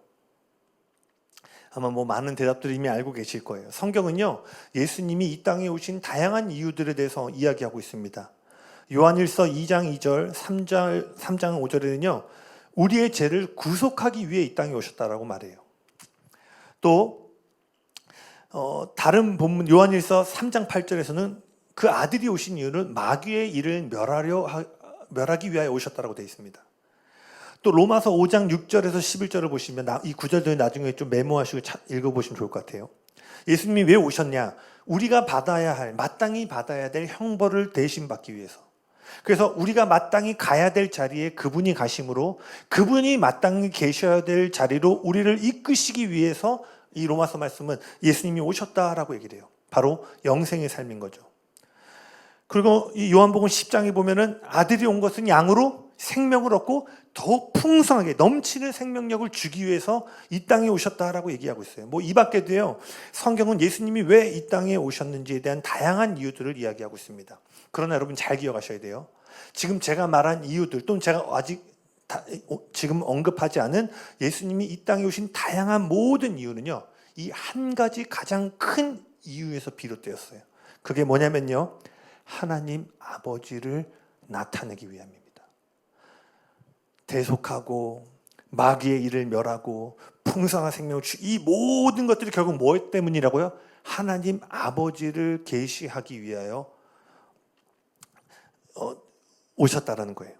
아마 많은 대답들을 이미 알고 계실 거예요. 성경은요 예수님이 이 땅에 오신 다양한 이유들에 대해서 이야기하고 있습니다. 요한일서 2장 2절, 3장 5절에는요 우리의 죄를 구속하기 위해 이 땅에 오셨다라고 말해요. 또 다른 본문 요한일서 3장 8절에서는 그 아들이 오신 이유는 마귀의 일을 멸하기 위하여 오셨다라고 되어 있습니다. 또 로마서 5장 6절에서 11절을 보시면 이 구절들 나중에 좀 메모하시고 읽어보시면 좋을 것 같아요. 예수님이 왜 오셨냐? 우리가 마땅히 받아야 될 형벌을 대신 받기 위해서. 그래서 우리가 마땅히 가야 될 자리에 그분이 가심으로, 그분이 마땅히 계셔야 될 자리로 우리를 이끄시기 위해서 이 로마서 말씀은 예수님이 오셨다라고 얘기를 해요. 바로 영생의 삶인 거죠. 그리고 이 요한복음 10장에 보면은 아들이 온 것은 양으로 생명을 얻고 더 풍성하게 넘치는 생명력을 주기 위해서 이 땅에 오셨다라고 얘기하고 있어요. 이 밖에도요, 성경은 예수님이 왜 이 땅에 오셨는지에 대한 다양한 이유들을 이야기하고 있습니다. 그러나 여러분 잘 기억하셔야 돼요. 지금 제가 말한 이유들, 또는 제가 아직 지금 언급하지 않은 예수님이 이 땅에 오신 다양한 모든 이유는요, 이 한 가지 가장 큰 이유에서 비롯되었어요. 그게 뭐냐면요, 하나님 아버지를 나타내기 위함입니다. 대속하고 마귀의 일을 멸하고 풍성한 생명을 이 모든 것들이 결국 뭐 때문이라고요? 하나님 아버지를 계시하기 위하여 오셨다라는 거예요.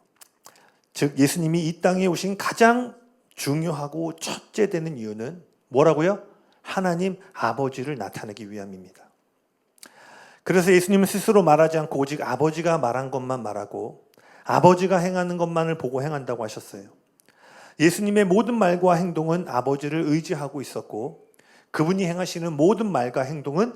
즉 예수님이 이 땅에 오신 가장 중요하고 첫째 되는 이유는 뭐라고요? 하나님 아버지를 나타내기 위함입니다. 그래서 예수님은 스스로 말하지 않고 오직 아버지가 말한 것만 말하고 아버지가 행하는 것만을 보고 행한다고 하셨어요. 예수님의 모든 말과 행동은 아버지를 의지하고 있었고 그분이 행하시는 모든 말과 행동은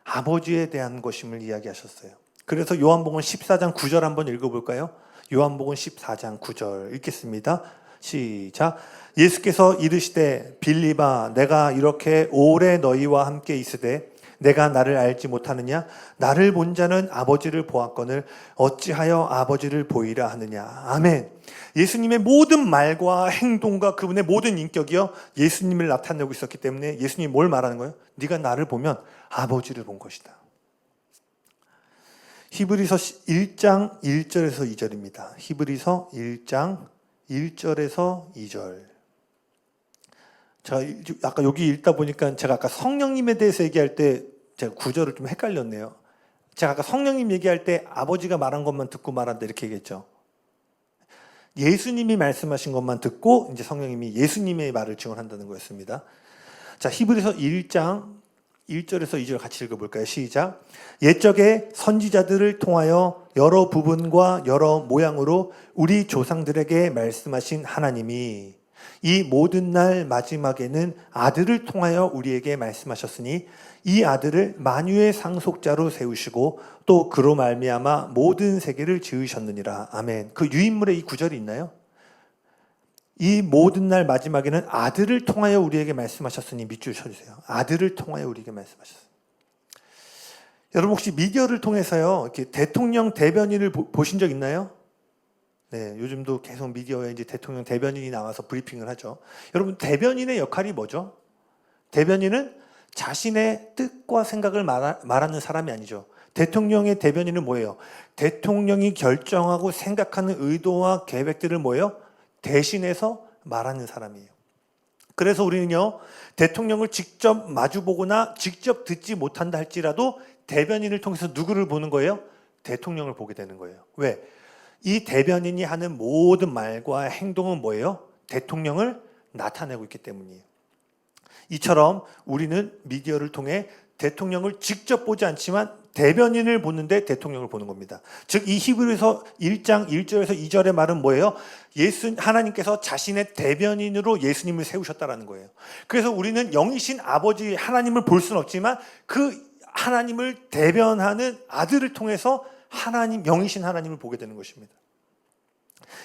아버지에 대한 것임을 이야기하셨어요. 그래서 요한복음 14장 9절 한번 읽어볼까요? 요한복음 14장 9절 읽겠습니다. 시작. 예수께서 이르시되 빌립아 내가 이렇게 오래 너희와 함께 있으되 내가 나를 알지 못하느냐? 나를 본 자는 아버지를 보았거늘 어찌하여 아버지를 보이라 하느냐? 아멘. 예수님의 모든 말과 행동과 그분의 모든 인격이요, 예수님을 나타내고 있었기 때문에 예수님이 뭘 말하는 거예요? 네가 나를 보면 아버지를 본 것이다. 히브리서 1장 1절에서 2절입니다. 히브리서 1장 1절에서 2절. 제가 아까 여기 읽다 보니까 제가 아까 성령님에 대해서 얘기할 때 제가 구절을 좀 헷갈렸네요. 제가 아까 성령님 얘기할 때 아버지가 말한 것만 듣고 말한다 이렇게 얘기했죠. 예수님이 말씀하신 것만 듣고 이제 성령님이 예수님의 말을 증언한다는 거였습니다. 자, 히브리서 1장 1절에서 2절 같이 읽어볼까요? 시작. 옛적에 선지자들을 통하여 여러 부분과 여러 모양으로 우리 조상들에게 말씀하신 하나님이 이 모든 날 마지막에는 아들을 통하여 우리에게 말씀하셨으니 이 아들을 만유의 상속자로 세우시고 또 그로 말미암아 모든 세계를 지으셨느니라. 아멘. 그 유인물에 이 구절이 있나요? 이 모든 날 마지막에는 아들을 통하여 우리에게 말씀하셨으니 밑줄 쳐주세요. 아들을 통하여 우리에게 말씀하셨어요. 여러분 혹시 미디어를 통해서요 이렇게 대통령 대변인을 보신 적 있나요? 네, 요즘도 계속 미디어에 이제 대통령 대변인이 나와서 브리핑을 하죠. 여러분 대변인의 역할이 뭐죠? 대변인은 자신의 뜻과 생각을 말하는 사람이 아니죠. 대통령의 대변인은 뭐예요? 대통령이 결정하고 생각하는 의도와 계획들을 뭐예요? 대신해서 말하는 사람이에요. 그래서 우리는요, 대통령을 직접 마주보거나 직접 듣지 못한다 할지라도 대변인을 통해서 누구를 보는 거예요? 대통령을 보게 되는 거예요. 왜? 이 대변인이 하는 모든 말과 행동은 뭐예요? 대통령을 나타내고 있기 때문이에요. 이처럼 우리는 미디어를 통해 대통령을 직접 보지 않지만 대변인을 보는데 대통령을 보는 겁니다. 즉 이 히브리서 1장 1절에서 2절의 말은 뭐예요? 하나님께서 자신의 대변인으로 예수님을 세우셨다라는 거예요. 그래서 우리는 영이신 아버지 하나님을 볼 수는 없지만 그 하나님을 대변하는 아들을 통해서 영이신 하나님을 보게 되는 것입니다.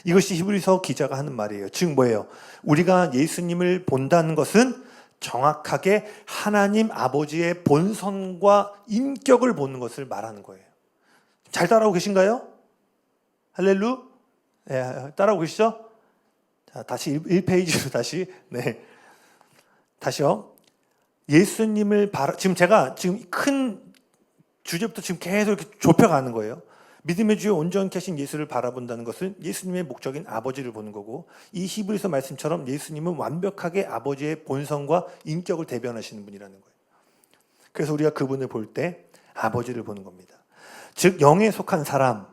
이것이 히브리서 기자가 하는 말이에요. 즉 뭐예요? 우리가 예수님을 본다는 것은 정확하게 하나님 아버지의 본성과 인격을 보는 것을 말하는 거예요. 잘 따라오고 계신가요? 할렐루? 네, 따라오고 계시죠? 자, 다시 1페이지로 다시. 네. 다시요. 예수님을 제가 큰 주제부터 지금 계속 이렇게 좁혀가는 거예요. 믿음의 주요 온전케 하신 예수를 바라본다는 것은 예수님의 목적인 아버지를 보는 거고, 이 히브리서 말씀처럼 예수님은 완벽하게 아버지의 본성과 인격을 대변하시는 분이라는 거예요. 그래서 우리가 그분을 볼 때 아버지를 보는 겁니다. 즉 영에 속한 사람,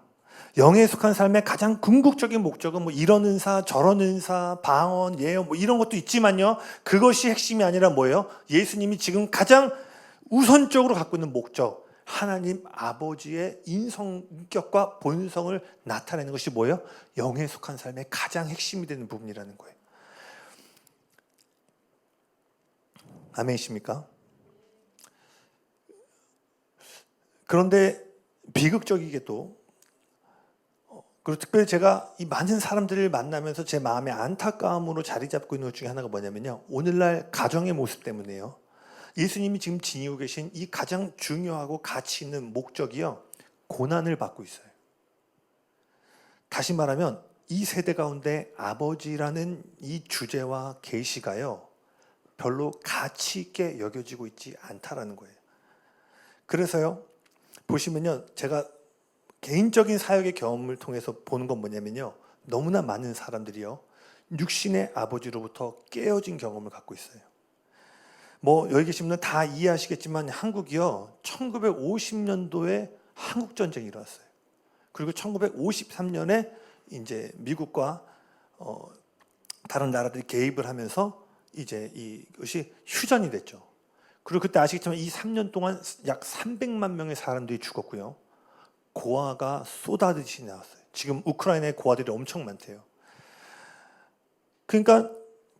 영에 속한 삶의 가장 궁극적인 목적은 뭐 이런 은사, 저런 은사, 방언, 예언 뭐 이런 것도 있지만요. 그것이 핵심이 아니라 뭐예요? 예수님이 지금 가장 우선적으로 갖고 있는 목적, 하나님 아버지의 인성격과 본성을 나타내는 것이 뭐예요? 영에 속한 삶의 가장 핵심이 되는 부분이라는 거예요. 아멘이십니까? 그런데 비극적이게도, 그리고 특별히 제가 이 많은 사람들을 만나면서 제 마음의 안타까움으로 자리 잡고 있는 것 중에 하나가 뭐냐면요, 오늘날 가정의 모습 때문에요. 예수님이 지금 지니고 계신 이 가장 중요하고 가치 있는 목적이요, 고난을 받고 있어요. 다시 말하면 이 세대 가운데 아버지라는 이 주제와 계시가요, 별로 가치 있게 여겨지고 있지 않다라는 거예요. 그래서요, 보시면요, 제가 개인적인 사역의 경험을 통해서 보는 건 뭐냐면요, 너무나 많은 사람들이요, 육신의 아버지로부터 깨어진 경험을 갖고 있어요. 뭐 여기 계신 분은 다 이해하시겠지만 한국이요, 1950년도에 한국 전쟁이 일어났어요. 그리고 1953년에 이제 미국과 다른 나라들이 개입을 하면서 이제 이것이 휴전이 됐죠. 그리고 그때 아시겠지만 이 3년 동안 약 300만 명의 사람들이 죽었고요, 고아가 쏟아지듯이 나왔어요. 지금 우크라이나에 고아들이 엄청 많대요. 그러니까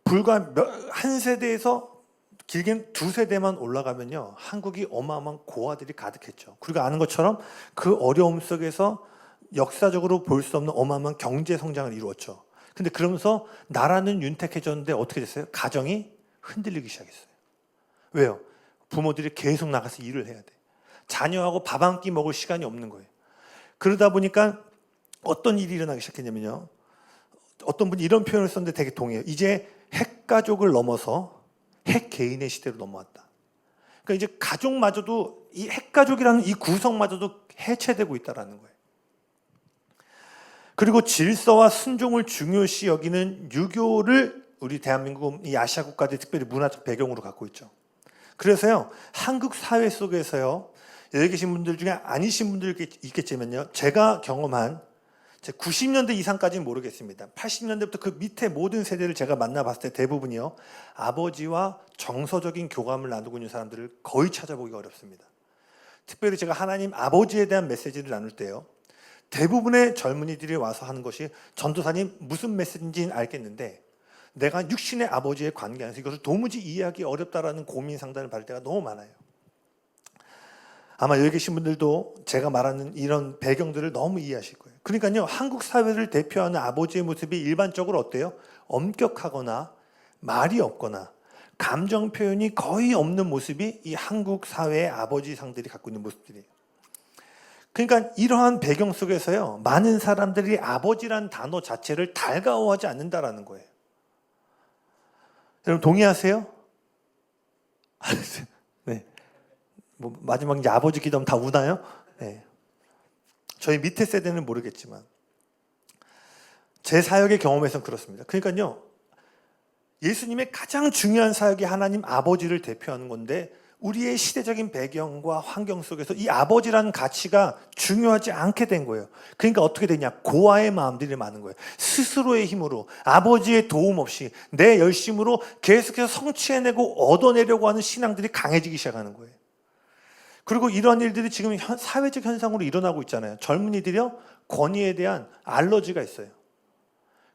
불과 한 세대에서 길게는 두 세대만 올라가면요, 한국이 어마어마한 고아들이 가득했죠. 그리고 아는 것처럼 그 어려움 속에서 역사적으로 볼 수 없는 어마어마한 경제 성장을 이루었죠. 근데 그러면서 나라는 윤택해졌는데 어떻게 됐어요? 가정이 흔들리기 시작했어요. 왜요? 부모들이 계속 나가서 일을 해야 돼. 자녀하고 밥 한 끼 먹을 시간이 없는 거예요. 그러다 보니까 어떤 일이 일어나기 시작했냐면요, 어떤 분이 이런 표현을 썼는데 되게 동의해요. 이제 핵가족을 넘어서 핵개인의 시대로 넘어왔다. 그러니까 이제 가족마저도, 이 핵가족이라는 이 구성마저도 해체되고 있다는 거예요. 그리고 질서와 순종을 중요시 여기는 유교를 우리 대한민국, 이 아시아 국가들이 특별히 문화적 배경으로 갖고 있죠. 그래서요, 한국 사회 속에서요, 여기 계신 분들 중에 아니신 분들이 있겠지만요, 제가 경험한 90년대 이상까지는 모르겠습니다. 80년대부터 그 밑에 모든 세대를 제가 만나봤을 때 대부분이요, 아버지와 정서적인 교감을 나누고 있는 사람들을 거의 찾아보기가 어렵습니다. 특별히 제가 하나님 아버지에 대한 메시지를 나눌 때요, 대부분의 젊은이들이 와서 하는 것이, 전도사님 무슨 메시지인지는 알겠는데 내가 육신의 아버지의 관계 안에서 이것을 도무지 이해하기 어렵다라는 고민 상담을 받을 때가 너무 많아요. 아마 여기 계신 분들도 제가 말하는 이런 배경들을 너무 이해하실 거예요. 그러니까요, 한국 사회를 대표하는 아버지의 모습이 일반적으로 어때요? 엄격하거나 말이 없거나 감정 표현이 거의 없는 모습이 이 한국 사회의 아버지 상들이 갖고 있는 모습들이에요. 그러니까 이러한 배경 속에서요, 많은 사람들이 아버지란 단어 자체를 달가워하지 않는다라는 거예요. 여러분 동의하세요? 네. 뭐 마지막 이제 아버지 기도하면 다 우나요? 네. 저희 밑에 세대는 모르겠지만 제 사역의 경험에서는 그렇습니다. 그러니까요, 예수님의 가장 중요한 사역이 하나님 아버지를 대표하는 건데, 우리의 시대적인 배경과 환경 속에서 이 아버지라는 가치가 중요하지 않게 된 거예요. 그러니까 어떻게 되냐? 고아의 마음들이 많은 거예요. 스스로의 힘으로, 아버지의 도움 없이 내 열심으로 계속해서 성취해내고 얻어내려고 하는 신앙들이 강해지기 시작하는 거예요. 그리고 이러한 일들이 지금 사회적 현상으로 일어나고 있잖아요. 젊은이들이요, 권위에 대한 알러지가 있어요.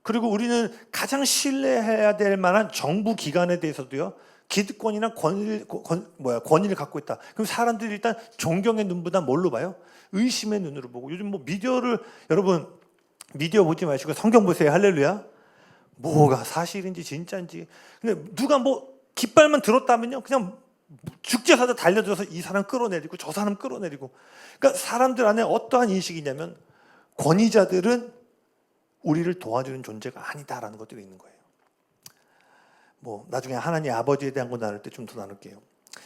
그리고 우리는 가장 신뢰해야 될 만한 정부 기관에 대해서도요, 기득권이나 권위를 갖고 있다. 그럼 사람들이 일단 존경의 눈보다 뭘로 봐요? 의심의 눈으로 보고. 요즘 뭐 미디어를, 여러분 미디어 보지 마시고 성경 보세요. 할렐루야. 뭐가 사실인지 진짜인지. 근데 누가 뭐 깃발만 들었다면요, 그냥 죽자사자 달려들어서 이 사람 끌어내리고 저 사람 끌어내리고. 그러니까 사람들 안에 어떠한 인식이냐면, 권위자들은 우리를 도와주는 존재가 아니다라는 것들이 있는 거예요. 뭐 나중에 하나님 아버지에 대한 거 나눌 때 좀 더 나눌게요.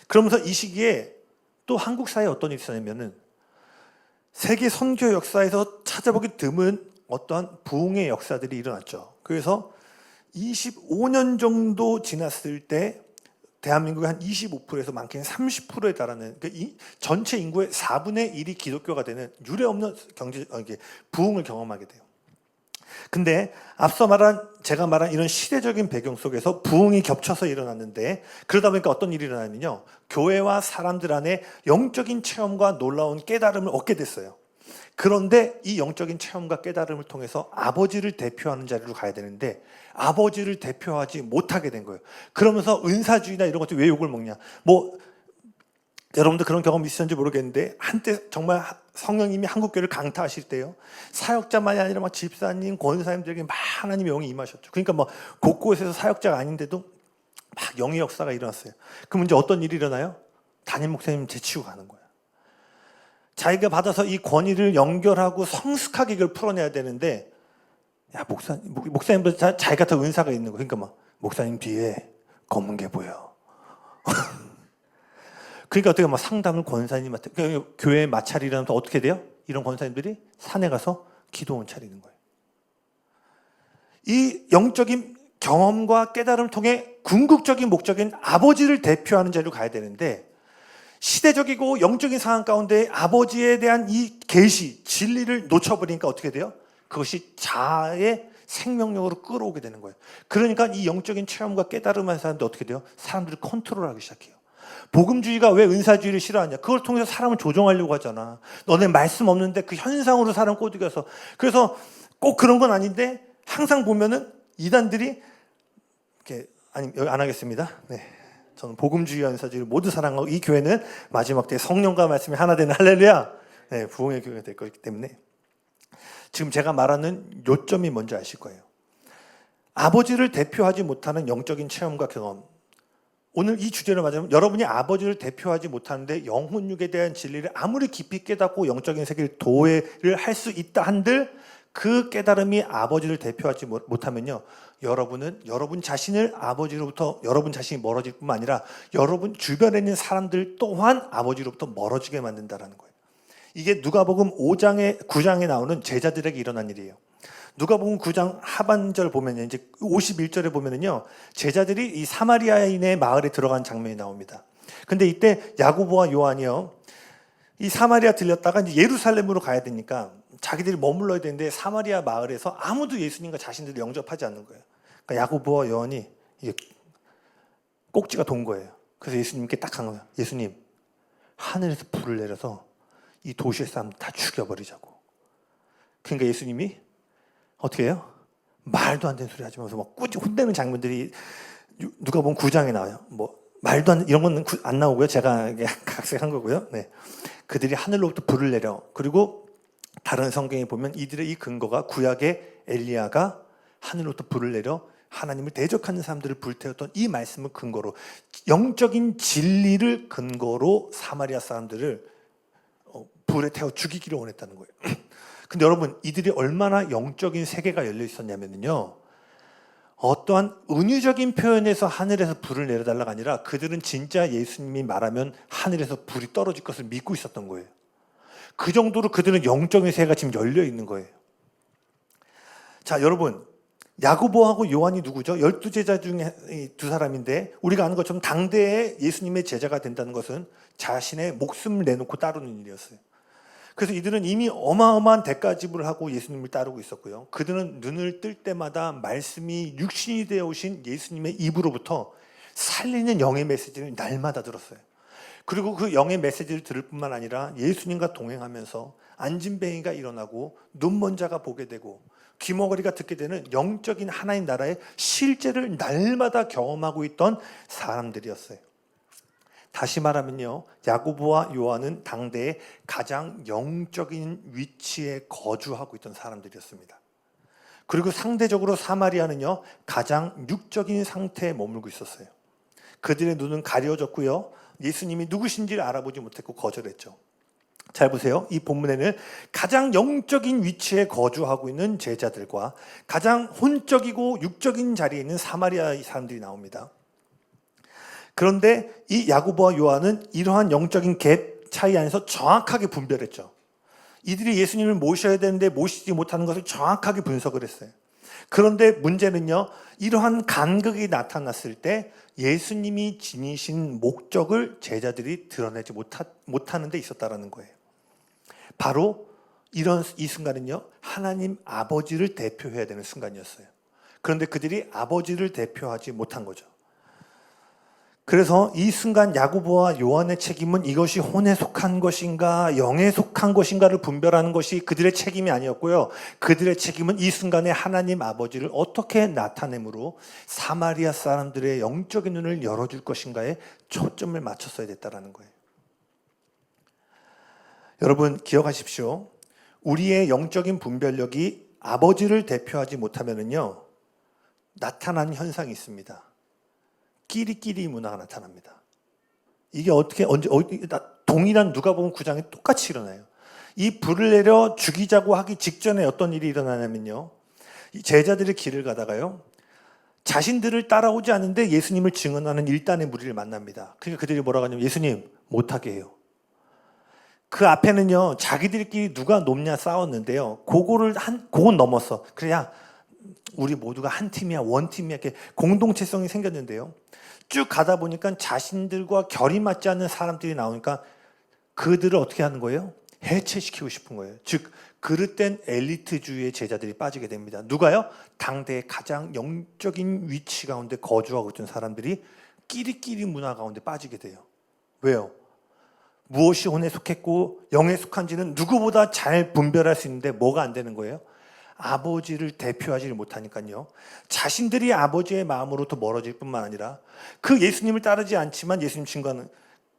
그러면서 이 시기에 또 한국 사회에 어떤 일이 있었냐면은, 세계 선교 역사에서 찾아보기 드문 어떠한 부흥의 역사들이 일어났죠. 그래서 25년 정도 지났을 때 대한민국의 한 25%에서 많게는 30%에 달하는 이 전체 인구의 4분의 1이 기독교가 되는 유례없는 부흥을 경험하게 돼요. 근데 앞서 제가 말한 이런 시대적인 배경 속에서 부흥이 겹쳐서 일어났는데, 그러다 보니까 어떤 일이 일어나면요, 교회와 사람들 안에 영적인 체험과 놀라운 깨달음을 얻게 됐어요. 그런데 이 영적인 체험과 깨달음을 통해서 아버지를 대표하는 자리로 가야 되는데 아버지를 대표하지 못하게 된 거예요. 그러면서 은사주의나 이런 것들 왜 욕을 먹냐, 여러분도 그런 경험 있으셨는지 모르겠는데, 한때 정말 성령님이 한국교회를 강타하실 때요, 사역자만이 아니라 막 집사님, 권사님들에게 막 하나님의 영이 임하셨죠. 그러니까 곳곳에서 사역자가 아닌데도 막 영의 역사가 일어났어요. 그럼 이제 어떤 일이 일어나요? 담임 목사님 제치고 가는 거예요. 자기가 받아서 이 권위를 연결하고 성숙하게 이걸 풀어내야 되는데, 야, 목사님보다 자기가 더 은사가 있는 거예요. 그러니까 목사님 뒤에 검은 게 보여. 그러니까 어떻게 상담을 권사님한테, 그러니까 교회 마찰이 일어나면 어떻게 돼요? 이런 권사님들이 산에 가서 기도원 차리는 거예요. 이 영적인 경험과 깨달음을 통해 궁극적인 목적인 아버지를 대표하는 자리로 가야 되는데, 시대적이고 영적인 상황 가운데 아버지에 대한 이 계시, 진리를 놓쳐버리니까 어떻게 돼요? 그것이 자아의 생명력으로 끌어오게 되는 거예요. 그러니까 이 영적인 체험과 깨달음을 하는 사람들 어떻게 돼요? 사람들을 컨트롤하기 시작해요. 복음주의가 왜 은사주의를 싫어하냐? 그걸 통해서 사람을 조종하려고 하잖아. 너네 말씀 없는데 그 현상으로 사람 꼬드겨서. 그래서 꼭 그런 건 아닌데 항상 보면은 이단들이 이렇게, 아니, 여기 안 하겠습니다. 네. 저는 복음주의와 은사주의를 모두 사랑하고, 이 교회는 마지막 때 성령과 말씀이 하나 되는 할렐루야, 네, 부흥의 교회가 될 거기 때문에 지금 제가 말하는 요점이 뭔지 아실 거예요. 아버지를 대표하지 못하는 영적인 체험과 경험. 오늘 이 주제를 맞으면 여러분이 아버지를 대표하지 못하는데 영혼육에 대한 진리를 아무리 깊이 깨닫고 영적인 세계를 도회를 할 수 있다 한들 그 깨달음이 아버지를 대표하지 못하면요, 여러분은 여러분 자신을 아버지로부터 여러분 자신이 멀어질 뿐만 아니라 여러분 주변에 있는 사람들 또한 아버지로부터 멀어지게 만든다는 거예요. 이게 누가복음 9장에 나오는 제자들에게 일어난 일이에요. 누가복음 9장 하반절 보면요, 이제 51절에 보면은요, 제자들이 이 사마리아인의 마을에 들어간 장면이 나옵니다. 근데 이때 야고보와 요한이요, 이 사마리아 들렸다가 이제 예루살렘으로 가야 되니까 자기들이 머물러야 되는데 사마리아 마을에서 아무도 예수님과 자신들을 영접하지 않는 거예요. 그러니까 야고보와 요한이 이게 꼭지가 돈 거예요. 그래서 예수님께 딱 한 거예요. 예수님, 하늘에서 불을 내려서 이 도시의 사람 다 죽여버리자고. 그러니까 예수님이 어떻게 해요? 말도 안 되는 소리 하지 마면서 꾸짖 혼내는 장면들이 누가복음 9장에 나와요. 말도 안 되는, 이런 건 안 나오고요. 제가 각색한 거고요. 네. 그들이 하늘로부터 불을 내려, 그리고 다른 성경에 보면 이들의 이 근거가 구약의 엘리야가 하늘로부터 불을 내려 하나님을 대적하는 사람들을 불태웠던 이 말씀을 근거로, 영적인 진리를 근거로 사마리아 사람들을 불에 태워 죽이기를 원했다는 거예요. 근데 여러분, 이들이 얼마나 영적인 세계가 열려 있었냐면요, 어떠한 은유적인 표현에서 하늘에서 불을 내려달라가 아니라 그들은 진짜 예수님이 말하면 하늘에서 불이 떨어질 것을 믿고 있었던 거예요. 그 정도로 그들은 영적인 세계가 지금 열려 있는 거예요. 자, 여러분, 야고보하고 요한이 누구죠? 12제자 중에 두 사람인데, 우리가 아는 것처럼 당대에 예수님의 제자가 된다는 것은 자신의 목숨을 내놓고 따르는 일이었어요. 그래서 이들은 이미 어마어마한 대가 지불을 하고 예수님을 따르고 있었고요. 그들은 눈을 뜰 때마다 말씀이 육신이 되어 오신 예수님의 입으로부터 살리는 영의 메시지를 날마다 들었어요. 그리고 그 영의 메시지를 들을 뿐만 아니라 예수님과 동행하면서 안진뱅이가 일어나고 눈먼 자가 보게 되고 귀머거리가 듣게 되는 영적인 하나님 나라의 실제를 날마다 경험하고 있던 사람들이었어요. 다시 말하면요, 야고보와 요한은 당대의 가장 영적인 위치에 거주하고 있던 사람들이었습니다. 그리고 상대적으로 사마리아는요, 가장 육적인 상태에 머물고 있었어요. 그들의 눈은 가려졌고요, 예수님이 누구신지를 알아보지 못했고 거절했죠. 잘 보세요. 이 본문에는 가장 영적인 위치에 거주하고 있는 제자들과 가장 혼적이고 육적인 자리에 있는 사마리아 사람들이 나옵니다. 그런데 이 야고보와 요한은 이러한 영적인 갭 차이 안에서 정확하게 분별했죠. 이들이 예수님을 모셔야 되는데 모시지 못하는 것을 정확하게 분석을 했어요. 그런데 문제는요, 이러한 간극이 나타났을 때 예수님이 지니신 목적을 제자들이 드러내지 못하는 데 있었다라는 거예요. 바로 이 순간은요, 하나님 아버지를 대표해야 되는 순간이었어요. 그런데 그들이 아버지를 대표하지 못한 거죠. 그래서 이 순간 야고보와 요한의 책임은 이것이 혼에 속한 것인가 영에 속한 것인가를 분별하는 것이 그들의 책임이 아니었고요. 그들의 책임은 이 순간에 하나님 아버지를 어떻게 나타내므로 사마리아 사람들의 영적인 눈을 열어줄 것인가에 초점을 맞췄어야 됐다는 거예요. 여러분 기억하십시오. 우리의 영적인 분별력이 아버지를 대표하지 못하면요, 나타나는 현상이 있습니다. 끼리끼리 문화가 나타납니다. 이게 어떻게 동일한 누가복음 9장에 똑같이 일어나요. 이 불을 내려 죽이자고 하기 직전에 어떤 일이 일어나냐면요, 이 제자들이 길을 가다가요, 자신들을 따라오지 않는데 예수님을 증언하는 일단의 무리를 만납니다. 그러니까 그들이 뭐라고 하냐면 예수님 못하게 해요. 그 앞에는요, 자기들끼리 누가 높냐 싸웠는데요, 그건 넘었어. 그래야 우리 모두가 한 팀이야, 원팀이야, 이렇게 공동체성이 생겼는데요, 쭉 가다 보니까 자신들과 결이 맞지 않는 사람들이 나오니까 그들을 어떻게 하는 거예요? 해체시키고 싶은 거예요. 즉 그릇된 엘리트주의의 제자들이 빠지게 됩니다. 누가요? 당대의 가장 영적인 위치 가운데 거주하고 있던 사람들이 끼리끼리 문화 가운데 빠지게 돼요. 왜요? 무엇이 혼에 속했고 영에 속한지는 누구보다 잘 분별할 수 있는데 뭐가 안 되는 거예요? 아버지를 대표하지 못하니까요, 자신들이 아버지의 마음으로부터 멀어질 뿐만 아니라 그 예수님을 따르지 않지만 예수님 친구는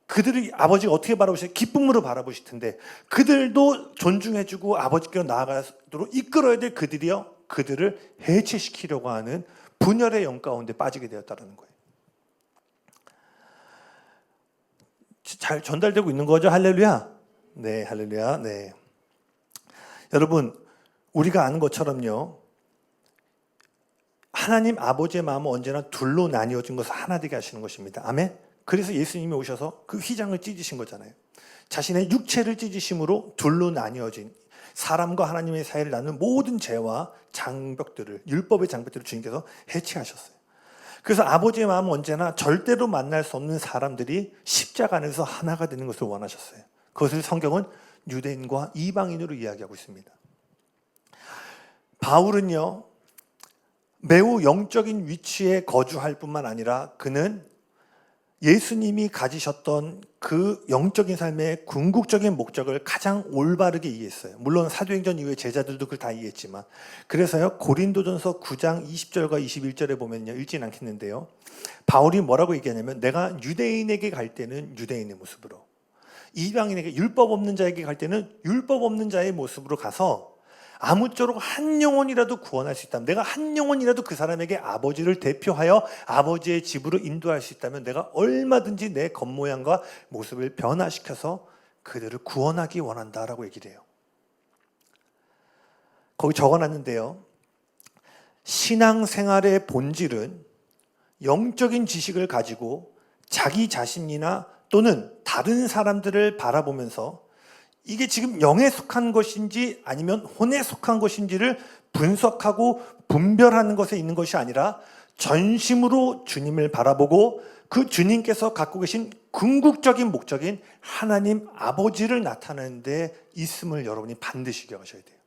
그들이 아버지가 어떻게 바라보시요? 기쁨으로 바라보실 텐데 그들도 존중해주고 아버지께로 나아가도록 이끌어야 될 그들이요, 그들을 해체시키려고 하는 분열의 영 가운데 빠지게 되었다는 거예요. 잘 전달되고 있는 거죠? 할렐루야. 네, 할렐루야. 네. 여러분, 우리가 아는 것처럼요, 하나님 아버지의 마음은 언제나 둘로 나뉘어진 것을 하나 되게 하시는 것입니다. 아멘. 그래서 예수님이 오셔서 그 휘장을 찢으신 거잖아요. 자신의 육체를 찢으심으로 둘로 나뉘어진 사람과 하나님의 사이를 나누는 모든 죄와 장벽들을, 율법의 장벽들을 주님께서 해체하셨어요. 그래서 아버지의 마음은 언제나 절대로 만날 수 없는 사람들이 십자가 안에서 하나가 되는 것을 원하셨어요. 그것을 성경은 유대인과 이방인으로 이야기하고 있습니다. 바울은요, 매우 영적인 위치에 거주할 뿐만 아니라 그는 예수님이 가지셨던 그 영적인 삶의 궁극적인 목적을 가장 올바르게 이해했어요. 물론 사도행전 이후에 제자들도 그걸 다 이해했지만, 그래서요, 고린도전서 9장 20절과 21절에 보면요, 읽진 않겠는데요, 바울이 뭐라고 얘기하냐면 내가 유대인에게 갈 때는 유대인의 모습으로, 이방인에게 율법 없는 자에게 갈 때는 율법 없는 자의 모습으로 가서 아무쪼록 한 영혼이라도 구원할 수 있다면, 내가 한 영혼이라도 그 사람에게 아버지를 대표하여 아버지의 집으로 인도할 수 있다면 내가 얼마든지 내 겉모양과 모습을 변화시켜서 그들을 구원하기 원한다라고 얘기를 해요. 거기 적어놨는데요, 신앙생활의 본질은 영적인 지식을 가지고 자기 자신이나 또는 다른 사람들을 바라보면서 이게 지금 영에 속한 것인지 아니면 혼에 속한 것인지를 분석하고 분별하는 것에 있는 것이 아니라 전심으로 주님을 바라보고 그 주님께서 갖고 계신 궁극적인 목적인 하나님 아버지를 나타내는 데 있음을 여러분이 반드시 기억하셔야 돼요.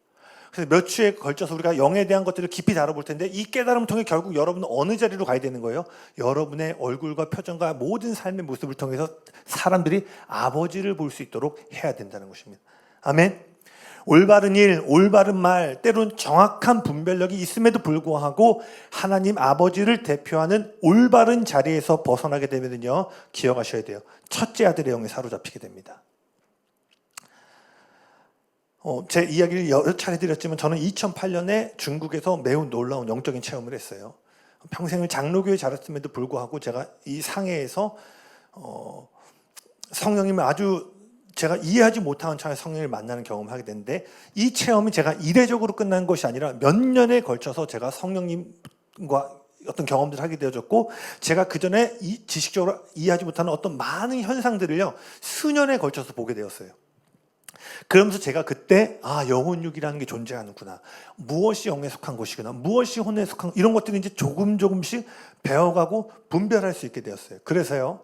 그래서 몇 주에 걸쳐서 우리가 영에 대한 것들을 깊이 다뤄볼 텐데 이 깨달음을 통해 결국 여러분은 어느 자리로 가야 되는 거예요? 여러분의 얼굴과 표정과 모든 삶의 모습을 통해서 사람들이 아버지를 볼 수 있도록 해야 된다는 것입니다. 아멘. 올바른 일, 올바른 말, 때론 정확한 분별력이 있음에도 불구하고 하나님 아버지를 대표하는 올바른 자리에서 벗어나게 되면요, 기억하셔야 돼요. 첫째 아들의 영에 사로잡히게 됩니다. 제 이야기를 여러 차례 드렸지만 저는 2008년에 중국에서 매우 놀라운 영적인 체험을 했어요. 평생을 장로교에 자랐음에도 불구하고 제가 이 상해에서 성령님을 아주 제가 이해하지 못하는 차에 성령을 만나는 경험을 하게 됐는데, 이 체험이 제가 이례적으로 끝난 것이 아니라 몇 년에 걸쳐서 제가 성령님과 어떤 경험들을 하게 되어졌고, 제가 그 전에 지식적으로 이해하지 못하는 어떤 많은 현상들을요, 수년에 걸쳐서 보게 되었어요. 그러면서 제가 그때 영혼육이라는 게 존재하는구나. 무엇이 영에 속한 것이구나. 무엇이 혼에 속한 이런 것들을 이제 조금씩 배워가고 분별할 수 있게 되었어요. 그래서요.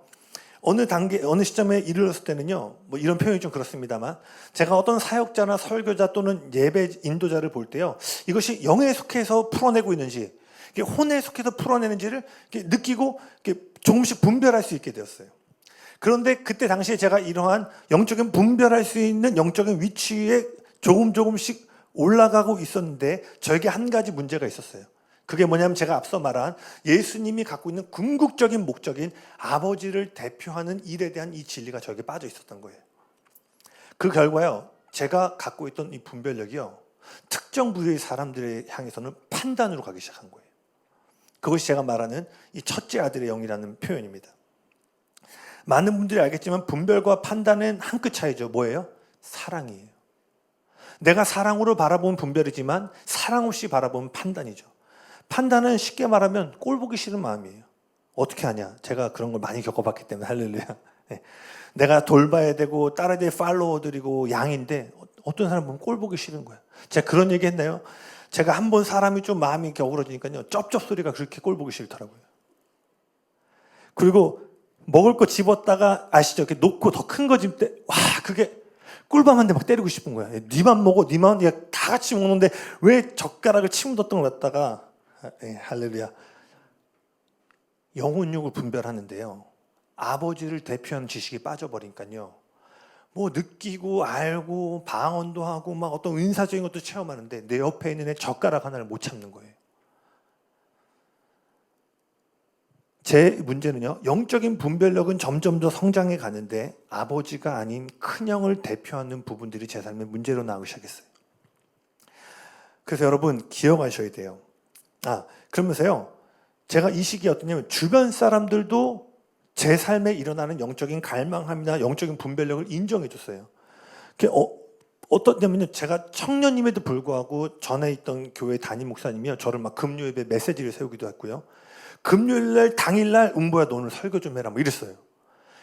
어느 시점에 이르렀을 때는요, 뭐 이런 표현이 좀 그렇습니다만, 제가 어떤 사역자나 설교자 또는 예배 인도자를 볼 때요, 이것이 영에 속해서 풀어내고 있는지, 혼에 속해서 풀어내는지를 느끼고 조금씩 분별할 수 있게 되었어요. 그런데 그때 당시에 제가 이러한 영적인 분별할 수 있는 영적인 위치에 조금씩 올라가고 있었는데, 저에게 한 가지 문제가 있었어요. 그게 뭐냐면 제가 앞서 말한 예수님이 갖고 있는 궁극적인 목적인 아버지를 대표하는 일에 대한 이 진리가 저에게 빠져 있었던 거예요. 그 결과요, 제가 갖고 있던 이 분별력이요, 특정 부류의 사람들에 향해서는 판단으로 가기 시작한 거예요. 그것이 제가 말하는 이 첫째 아들의 영이라는 표현입니다. 많은 분들이 알겠지만 분별과 판단은 한 끗 차이죠. 뭐예요? 사랑이에요. 내가 사랑으로 바라보는 분별이지만 사랑 없이 바라보는 판단이죠. 판단은 쉽게 말하면 꼴 보기 싫은 마음이에요. 어떻게 하냐? 제가 그런 걸 많이 겪어봤기 때문에 할렐루야. 네. 내가 돌봐야 되고 따라야 될 팔로워들이고 양인데 어떤 사람 보면 꼴 보기 싫은 거야. 제가 그런 얘기 했나요? 제가 한번 사람이 좀 마음이 어우러지니까요, 쩝쩝 소리가 그렇게 꼴 보기 싫더라고요. 그리고 먹을 거 집었다가 아시죠? 이렇게 놓고 더 큰 거 집을 때, 그게 꿀밤한테 막 때리고 싶은 거야. 니만 먹어, 니만, 다 같이 먹는데 왜 젓가락을 침 묻었던 걸 갖다가, 할렐루야. 영혼육을 분별하는데요, 아버지를 대표하는 지식이 빠져버리니까요, 뭐 느끼고 알고 방언도 하고 막 어떤 은사적인 것도 체험하는데 내 옆에 있는 애 젓가락 하나를 못 참는 거예요. 제 문제는요, 영적인 분별력은 점점 더 성장해 가는데 아버지가 아닌 큰형을 대표하는 부분들이 제 삶의 문제로 나오기 시작했어요. 그래서 여러분 기억하셔야 돼요. 그러면서요, 제가 이 시기에 어떠냐면 주변 사람들도 제 삶에 일어나는 영적인 갈망함이나 영적인 분별력을 인정해 줬어요. 어떠냐면요, 제가 청년임에도 불구하고 전에 있던 교회 담임 목사님이요, 저를 막 금요일에 메시지를 세우기도 했고요. 금요일날 당일날 너 오늘 설교 좀 해라 뭐 이랬어요.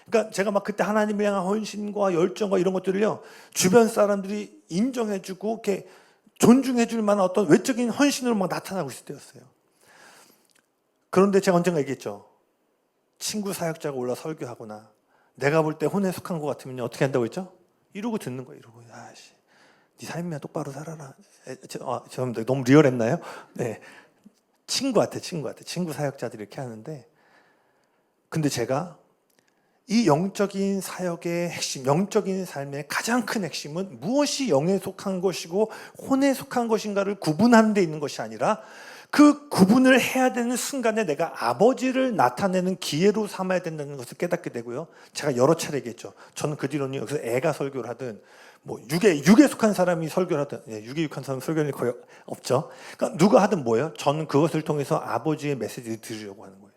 그러니까 제가 막 그때 하나님을 향한 헌신과 열정과 이런 것들을요, 주변 사람들이 인정해주고 이렇게 존중해줄 만한 어떤 외적인 헌신으로 막 나타나고 있을 때였어요. 그런데 제가 언젠가 얘기했죠. 친구 사역자가 올라 설교하거나 내가 볼 때 혼에 속한 것 같으면 어떻게 한다고 했죠? 이러고 듣는 거예요. 이러고, 네 삶이야 똑바로 살아라. 죄송합니다. 너무 리얼했나요? 네. 친구한테 친구 사역자들이 이렇게 하는데, 근데 제가 이 영적인 사역의 핵심, 영적인 삶의 가장 큰 핵심은 무엇이 영에 속한 것이고 혼에 속한 것인가를 구분하는 데 있는 것이 아니라 그 구분을 해야 되는 순간에 내가 아버지를 나타내는 기회로 삼아야 된다는 것을 깨닫게 되고요. 제가 여러 차례 얘기했죠. 저는 그 뒤로는 여기서 애가 설교를 하든 뭐 육에 속한 사람이 설교를 하든, 육에 속한 사람 설교는 거의 없죠. 그러니까 누가 하든 뭐예요? 저는 그것을 통해서 아버지의 메시지를 들으려고 하는 거예요.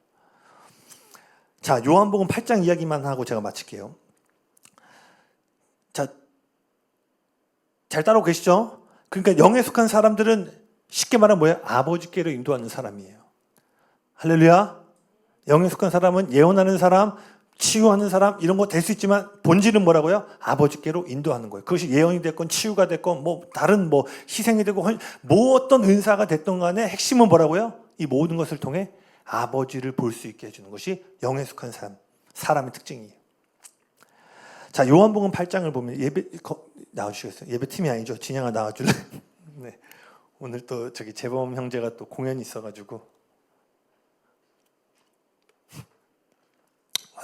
자, 요한복음 8장 이야기만 하고 제가 마칠게요. 자, 잘 따라오고 계시죠? 그러니까 영에 속한 사람들은 쉽게 말하면 뭐예요? 아버지께로 인도하는 사람이에요. 할렐루야. 영에 속한 사람은 예언하는 사람, 치유하는 사람 이런 거 될 수 있지만 본질은 뭐라고요? 아버지께로 인도하는 거예요. 그것이 예언이 됐건 치유가 됐건 뭐 다른 뭐 희생이 되고 뭐 어떤 은사가 됐던 간에 핵심은 뭐라고요? 이 모든 것을 통해 아버지를 볼 수 있게 해주는 것이 영에 속한 사람의 특징이에요. 자, 요한복음 8장을 보면 나와주시겠어요? 예배팀이 아니죠. 진양아 나와줄래? 네. 오늘 또 재범 형제가 또 공연이 있어가지고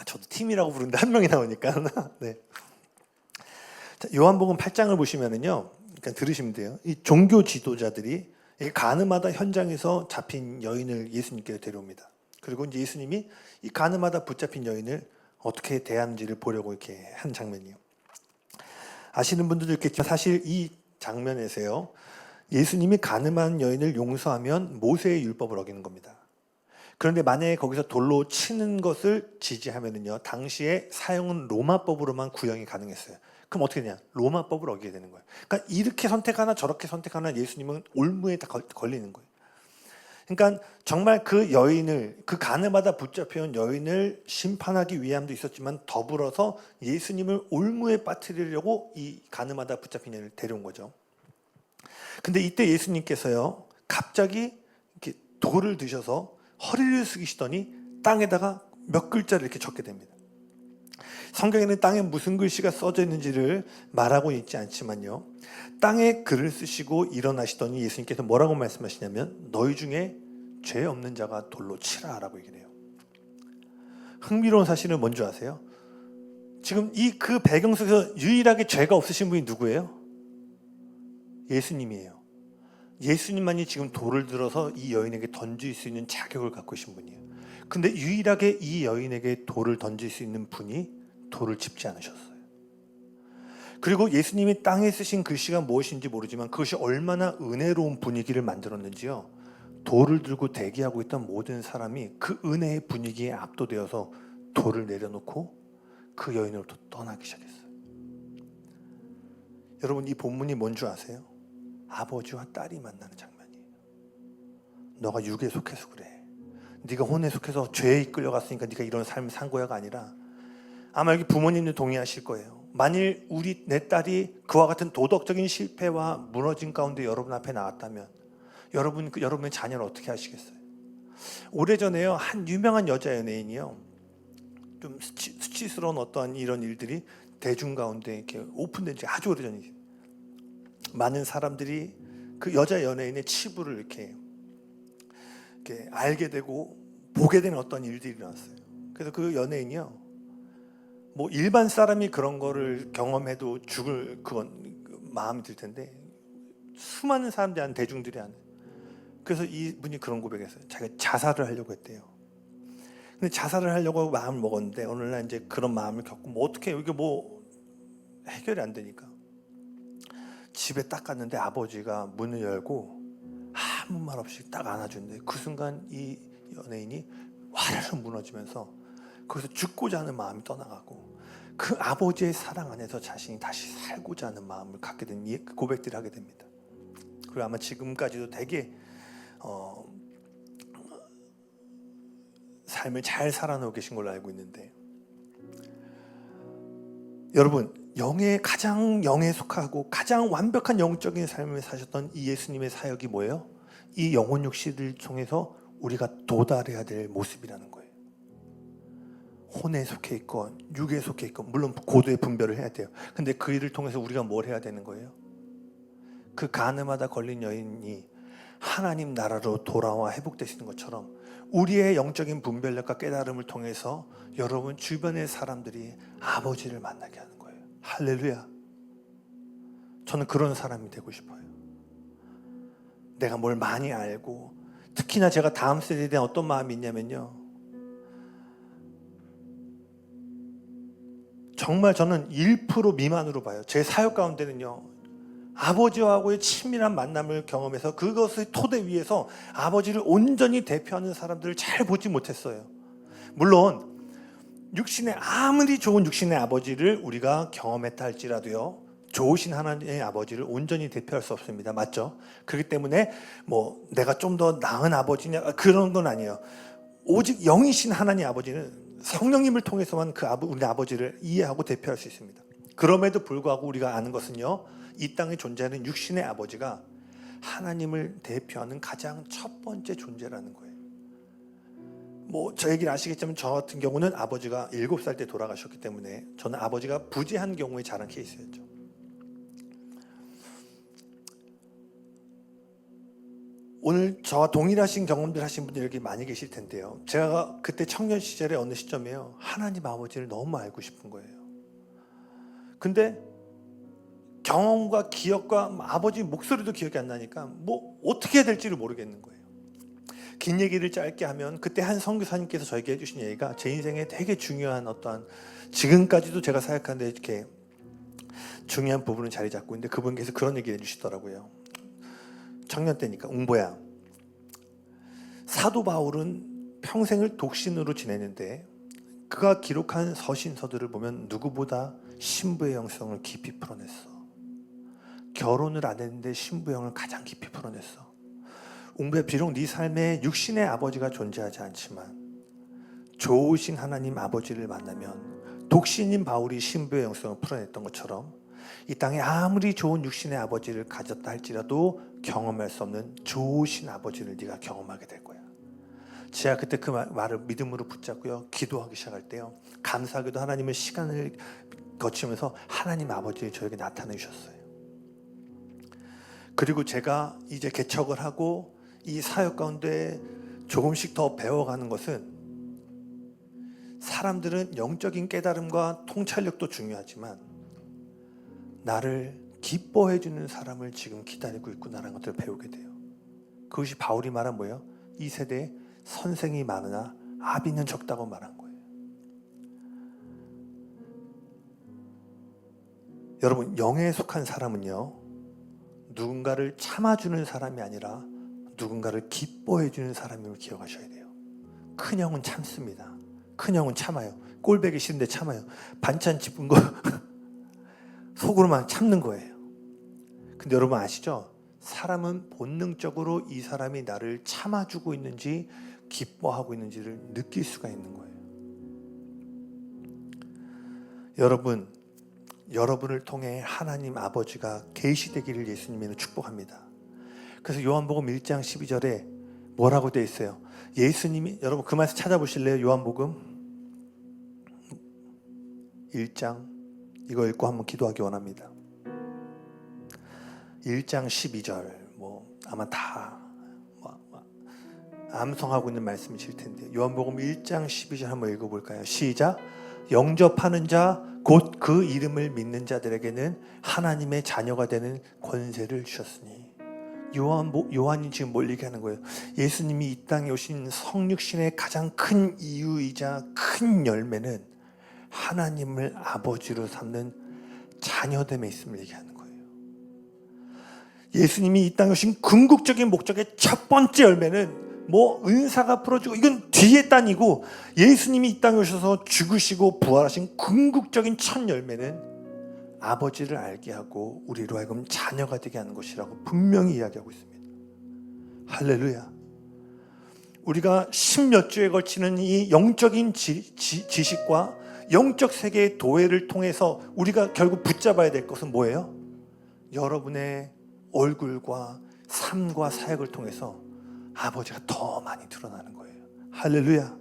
저도 팀이라고 부르는데 한 명이 나오니까 네. 자, 요한복음 8장을 보시면은요, 그러니까 들으시면 돼요. 이 종교 지도자들이 가늠하다 현장에서 잡힌 여인을 예수님께 데려옵니다. 그리고 이제 예수님이 이 가늠하다 붙잡힌 여인을 어떻게 대하는지를 보려고 이렇게 한 장면이에요. 아시는 분들도 있겠지만 사실 이 장면에서요, 예수님이 가늠한 여인을 용서하면 모세의 율법을 어기는 겁니다. 그런데 만약에 거기서 돌로 치는 것을 지지하면은요, 당시에 사용은 로마법으로만 구형이 가능했어요. 그럼 어떻게 되냐? 로마법을 어기게 되는 거예요. 그러니까 이렇게 선택하나 저렇게 선택하나 예수님은 올무에 다 걸리는 거예요. 그러니까 정말 그 여인을, 그 가늠하다 붙잡혀온 여인을 심판하기 위함도 있었지만 더불어서 예수님을 올무에 빠뜨리려고 이 가늠하다 붙잡힌 여인을 데려온 거죠. 근데 이때 예수님께서요, 갑자기 이렇게 돌을 드셔서 허리를 숙이시더니 땅에다가 몇 글자를 이렇게 적게 됩니다. 성경에는 땅에 무슨 글씨가 써져 있는지를 말하고 있지 않지만요, 땅에 글을 쓰시고 일어나시더니 예수님께서 뭐라고 말씀하시냐면 너희 중에 죄 없는 자가 돌로 치라 라고 얘기를 해요. 흥미로운 사실은 뭔지 아세요? 지금 이 그 배경 속에서 유일하게 죄가 없으신 분이 누구예요? 예수님이에요. 예수님만이 지금 돌을 들어서 이 여인에게 던질 수 있는 자격을 갖고 계신 분이에요. 근데 유일하게 이 여인에게 돌을 던질 수 있는 분이 돌을 짚지 않으셨어요. 그리고 예수님이 땅에 쓰신 글씨가 무엇인지 모르지만 그것이 얼마나 은혜로운 분위기를 만들었는지요, 돌을 들고 대기하고 있던 모든 사람이 그 은혜의 분위기에 압도되어서 돌을 내려놓고 그 여인으로부터 떠나기 시작했어요. 여러분, 이 본문이 뭔 줄 아세요? 아버지와 딸이 만나는 장면이에요. 너가 육에 속해서 그래, 네가 혼에 속해서 죄에 이끌려갔으니까 네가 이런 삶을 산 거야가 아니라, 아마 여기 부모님도 동의하실 거예요. 만일 내 딸이 그와 같은 도덕적인 실패와 무너진 가운데 여러분 앞에 나왔다면 여러분의 자녀를 어떻게 하시겠어요? 오래전에요, 한 유명한 여자 연예인이요, 좀 수치스러운 어떠한 이런 일들이 대중 가운데 이렇게 오픈된 지 아주 오래전이에요. 많은 사람들이 그 여자 연예인의 치부를 이렇게 알게 되고 보게 되는 어떤 일들이 일어났어요. 그래서 그 연예인이요, 뭐 일반 사람이 그런 거를 경험해도 죽을 그건 마음이 들 텐데 수많은 사람들이 하는, 대중들이 하는. 그래서 이분이 그런 고백했어요. 자기가 자살을 하려고 했대요. 근데 자살을 하려고 마음을 먹었는데 어느 날 이제 그런 마음을 겪고 뭐 어떻게 이게 뭐 해결이 안 되니까 집에 딱 갔는데 아버지가 문을 열고 아무 말 없이 딱 안아주는데 그 순간 이 연예인이 와르르 무너지면서 거기서 죽고자 하는 마음이 떠나가고 그 아버지의 사랑 안에서 자신이 다시 살고자 하는 마음을 갖게 된 고백들을 하게 됩니다. 그리고 아마 지금까지도 되게 삶을 잘 살아내고 계신 걸로 알고 있는데, 여러분, 가장 영에 속하고 가장 완벽한 영적인 삶을 사셨던 이 예수님의 사역이 뭐예요? 이 영혼 육신을 통해서 우리가 도달해야 될 모습이라는 거예요. 혼에 속해 있고 육에 속해 있고, 물론 고도의 분별을 해야 돼요. 근데 그 일을 통해서 우리가 뭘 해야 되는 거예요? 그 간음하다 걸린 여인이 하나님 나라로 돌아와 회복되시는 것처럼 우리의 영적인 분별력과 깨달음을 통해서 여러분 주변의 사람들이 아버지를 만나게 하는 거예요. 할렐루야. 저는 그런 사람이 되고 싶어요. 내가 뭘 많이 알고, 특히나 제가 다음 세대에 대한 어떤 마음이 있냐면요, 정말 저는 1% 미만으로 봐요. 제 사역 가운데는요, 아버지와의 친밀한 만남을 경험해서 그것의 토대 위에서 아버지를 온전히 대표하는 사람들을 잘 보지 못했어요. 물론 아무리 좋은 육신의 아버지를 우리가 경험했다 할지라도요, 좋으신 하나님의 아버지를 온전히 대표할 수 없습니다. 맞죠? 그렇기 때문에 뭐 내가 좀 더 나은 아버지냐 그런 건 아니에요. 오직 영이신 하나님 아버지는 성령님을 통해서만 우리 아버지를 이해하고 대표할 수 있습니다. 그럼에도 불구하고 우리가 아는 것은요, 이 땅에 존재하는 육신의 아버지가 하나님을 대표하는 가장 첫 번째 존재라는 거예요. 뭐 저 얘기를 아시겠지만 저 같은 경우는 아버지가 7살 때 돌아가셨기 때문에 저는 아버지가 부재한 경우에 자란 케이스였죠. 오늘 저와 동일하신 경험들 하신 분들이 여기 많이 계실 텐데요, 제가 그때 청년 시절에 어느 시점에요, 하나님 아버지를 너무 알고 싶은 거예요. 근데 경험과 기억과 아버지 목소리도 기억이 안 나니까 뭐 어떻게 해야 될지를 모르겠는 거예요. 긴 얘기를 짧게 하면 그때 한 선교사님께서 저에게 해주신 얘기가 제 인생에 되게 중요한 어떠한, 지금까지도 제가 생각하는데 이렇게 중요한 부분을 자리 잡고 있는데, 그분께서 그런 얘기를 해주시더라고요. 청년 때니까, 웅보야, 사도 바울은 평생을 독신으로 지내는데 그가 기록한 서신서들을 보면 누구보다 신부의 영성을 깊이 풀어냈어. 결혼을 안 했는데 신부영을 가장 깊이 풀어냈어. 웅배 비록 네 삶에 육신의 아버지가 존재하지 않지만 좋으신 하나님 아버지를 만나면 독신인 바울이 신부의 영성을 풀어냈던 것처럼 이 땅에 아무리 좋은 육신의 아버지를 가졌다 할지라도 경험할 수 없는 좋으신 아버지를 네가 경험하게 될 거야. 제가 그때 그 말을 믿음으로 붙잡고요, 기도하기 시작할 때요, 감사하게도 하나님은 시간을 거치면서 하나님 아버지 저에게 나타내 주셨어요. 그리고 제가 이제 개척을 하고 이 사역 가운데 조금씩 더 배워가는 것은, 사람들은 영적인 깨달음과 통찰력도 중요하지만 나를 기뻐해 주는 사람을 지금 기다리고 있구나라는 것들을 배우게 돼요. 그것이 바울이 말한 뭐예요? 이 세대에 선생이 많으나 아비는 적다고 말한 거예요. 여러분, 영에 속한 사람은요, 누군가를 참아주는 사람이 아니라 누군가를 기뻐해 주는 사람임을 기억하셔야 돼요. 큰 형은 참습니다. 큰 형은 참아요. 꼴배기 싫은데 참아요. 반찬 짚은 거 속으로만 참는 거예요. 근데 여러분 아시죠? 사람은 본능적으로 이 사람이 나를 참아주고 있는지 기뻐하고 있는지를 느낄 수가 있는 거예요. 여러분을 통해 하나님 아버지가 계시되기를 예수님이 축복합니다. 그래서 요한복음 1장 12절에 뭐라고 되어 있어요? 예수님이, 여러분 그 말씀 찾아보실래요? 요한복음 1장, 이거 읽고 한번 기도하기 원합니다. 1장 12절, 아마 다 암송하고 있는 말씀이실 텐데, 요한복음 1장 12절 한번 읽어볼까요? 시작. 영접하는 자 곧 그 이름을 믿는 자들에게는 하나님의 자녀가 되는 권세를 주셨으니. 요한이 지금 뭘 얘기하는 거예요? 예수님이 이 땅에 오신 성육신의 가장 큰 이유이자 큰 열매는 하나님을 아버지로 삼는 자녀됨에 있음을 얘기하는 거예요. 예수님이 이 땅에 오신 궁극적인 목적의 첫 번째 열매는 은사가 풀어주고, 이건 뒤에 단이고, 예수님이 이 땅에 오셔서 죽으시고 부활하신 궁극적인 첫 열매는 아버지를 알게 하고 우리로 하여금 자녀가 되게 하는 것이라고 분명히 이야기하고 있습니다. 할렐루야. 우리가 10몇 주에 걸치는 이 영적인 지식과 영적 세계의 도회를 통해서 우리가 결국 붙잡아야 될 것은 뭐예요? 여러분의 얼굴과 삶과 사역을 통해서 아버지가 더 많이 드러나는 거예요. 할렐루야.